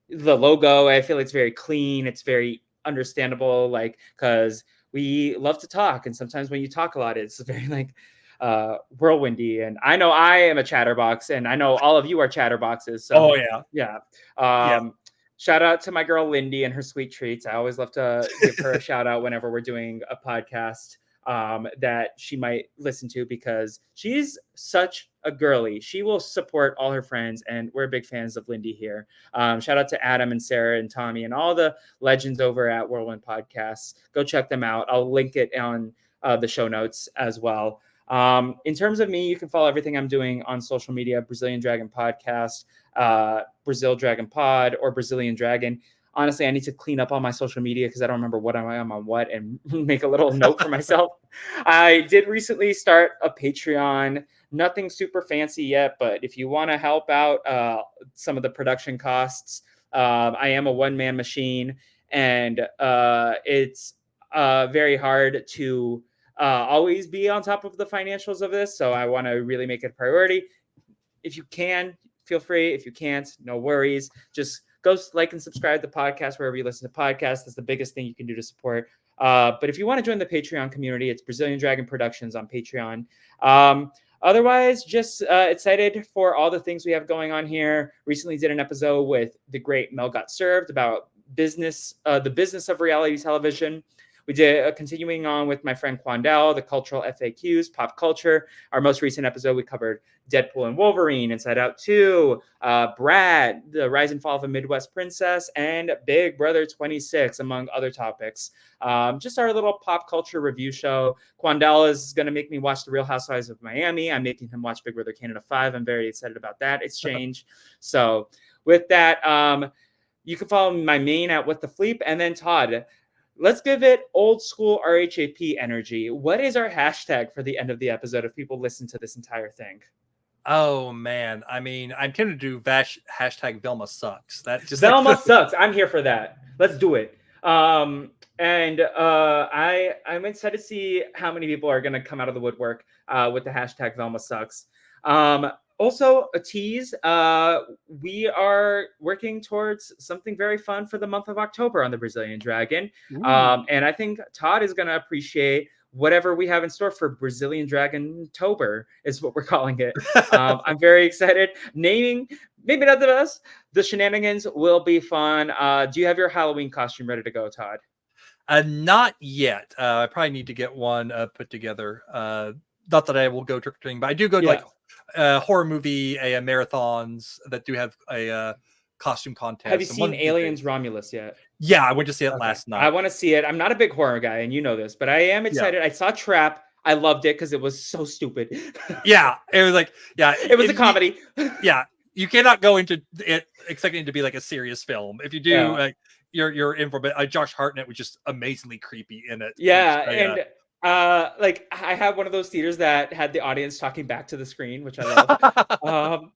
the logo. I feel it's very clean, it's very understandable, because we love to talk, and sometimes when you talk a lot, it's very whirlwindy. And I know I am a chatterbox, and I know all of you are chatterboxes. So shout out to my girl Lindy and her sweet treats. I always love to give her a shout out whenever we're doing a podcast that she might listen to, because she's such a girly. She will support all her friends, and we're big fans of Lindy here. Shout out to Adam and Sarah and Tommy and all the legends over at Whirlwind Podcasts. Go check them out. I'll link it on the show notes as well. In terms of me, you can follow everything I'm doing on social media: Brazilian Dragon Podcast, Brazil Dragon Pod, or Brazilian Dragon. Honestly, I need to clean up on my social media because I don't remember what I am on what, and make a little note for myself. I did recently start a Patreon. Nothing super fancy yet, but if you want to help out some of the production costs, I am a one-man machine, and it's very hard to always be on top of the financials of this. So I want to really make it a priority. If you can, feel free. If you can't, no worries. Just go like and subscribe to the podcast wherever you listen to podcasts. That's the biggest thing you can do to support. But if you want to join the Patreon community, it's Brazilian Dragon Productions on Patreon. Otherwise, just excited for all the things we have going on here. Recently did an episode with the great Mel Got Served about business, the business of reality television. We did continuing on with my friend Quandel, the cultural FAQs, pop culture. Our most recent episode, we covered Deadpool and Wolverine, Inside Out 2, Brad, the Rise and Fall of a Midwest Princess, and Big Brother 26, among other topics. Just our little pop culture review show. Quandel is going to make me watch The Real Housewives of Miami. I'm making him watch Big Brother Canada 5. I'm very excited about that exchange. So with that, you can follow my main at What the Fleep, and then Todd. Let's give it old school RHAP energy. What is our hashtag for the end of the episode if people listen to this entire thing? Oh man, I mean, I'm tempted to do hashtag Velma sucks. That just Velma sucks. I'm here for that. Let's do it. I'm excited to see how many people are going to come out of the woodwork with the hashtag Velma sucks. Also, a tease, we are working towards something very fun for the month of October on the Brazilian Dragon. And I think Todd is going to appreciate whatever we have in store for Brazilian Dragon-tober is what we're calling it. I'm very excited. Naming, maybe not the best. The shenanigans will be fun. Do you have your Halloween costume ready to go, Todd? Not yet. I probably need to get one put together. Not that I will go trick-or-treating, but I do go to like horror movie marathons that do have a costume contest. Have you seen Aliens Romulus yet? Yeah, I went to see it last night. I want to see it. I'm not a big horror guy, and you know this, but I am excited. I saw Trap. I loved it because it was so stupid. Yeah, it was like, it was a comedy. You cannot go into it expecting it to be like a serious film. If you do, like you're in for. But Josh Hartnett was just amazingly creepy in it. Yeah, like I have one of those theaters that had the audience talking back to the screen, which I love.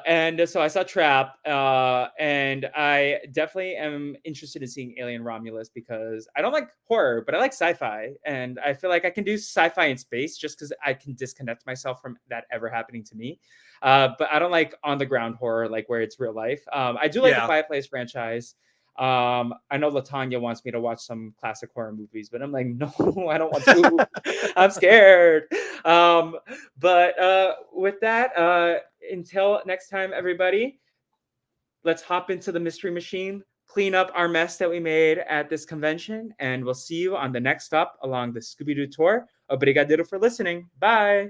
And so I saw Trap, and I definitely am interested in seeing Alien Romulus because I don't like horror, but I like sci-fi, and I feel like I can do sci-fi in space just because I can disconnect myself from that ever happening to me. But I don't like on the ground horror, like where it's real life. I do like the Quiet Place franchise. I know LaTanya wants me to watch some classic horror movies, but I'm like, no, I don't want to. I'm scared. But with that, until next time, everybody, let's hop into the mystery machine, clean up our mess that we made at this convention, and we'll see you on the next stop along the Scooby-Doo tour. Obrigado for listening. Bye.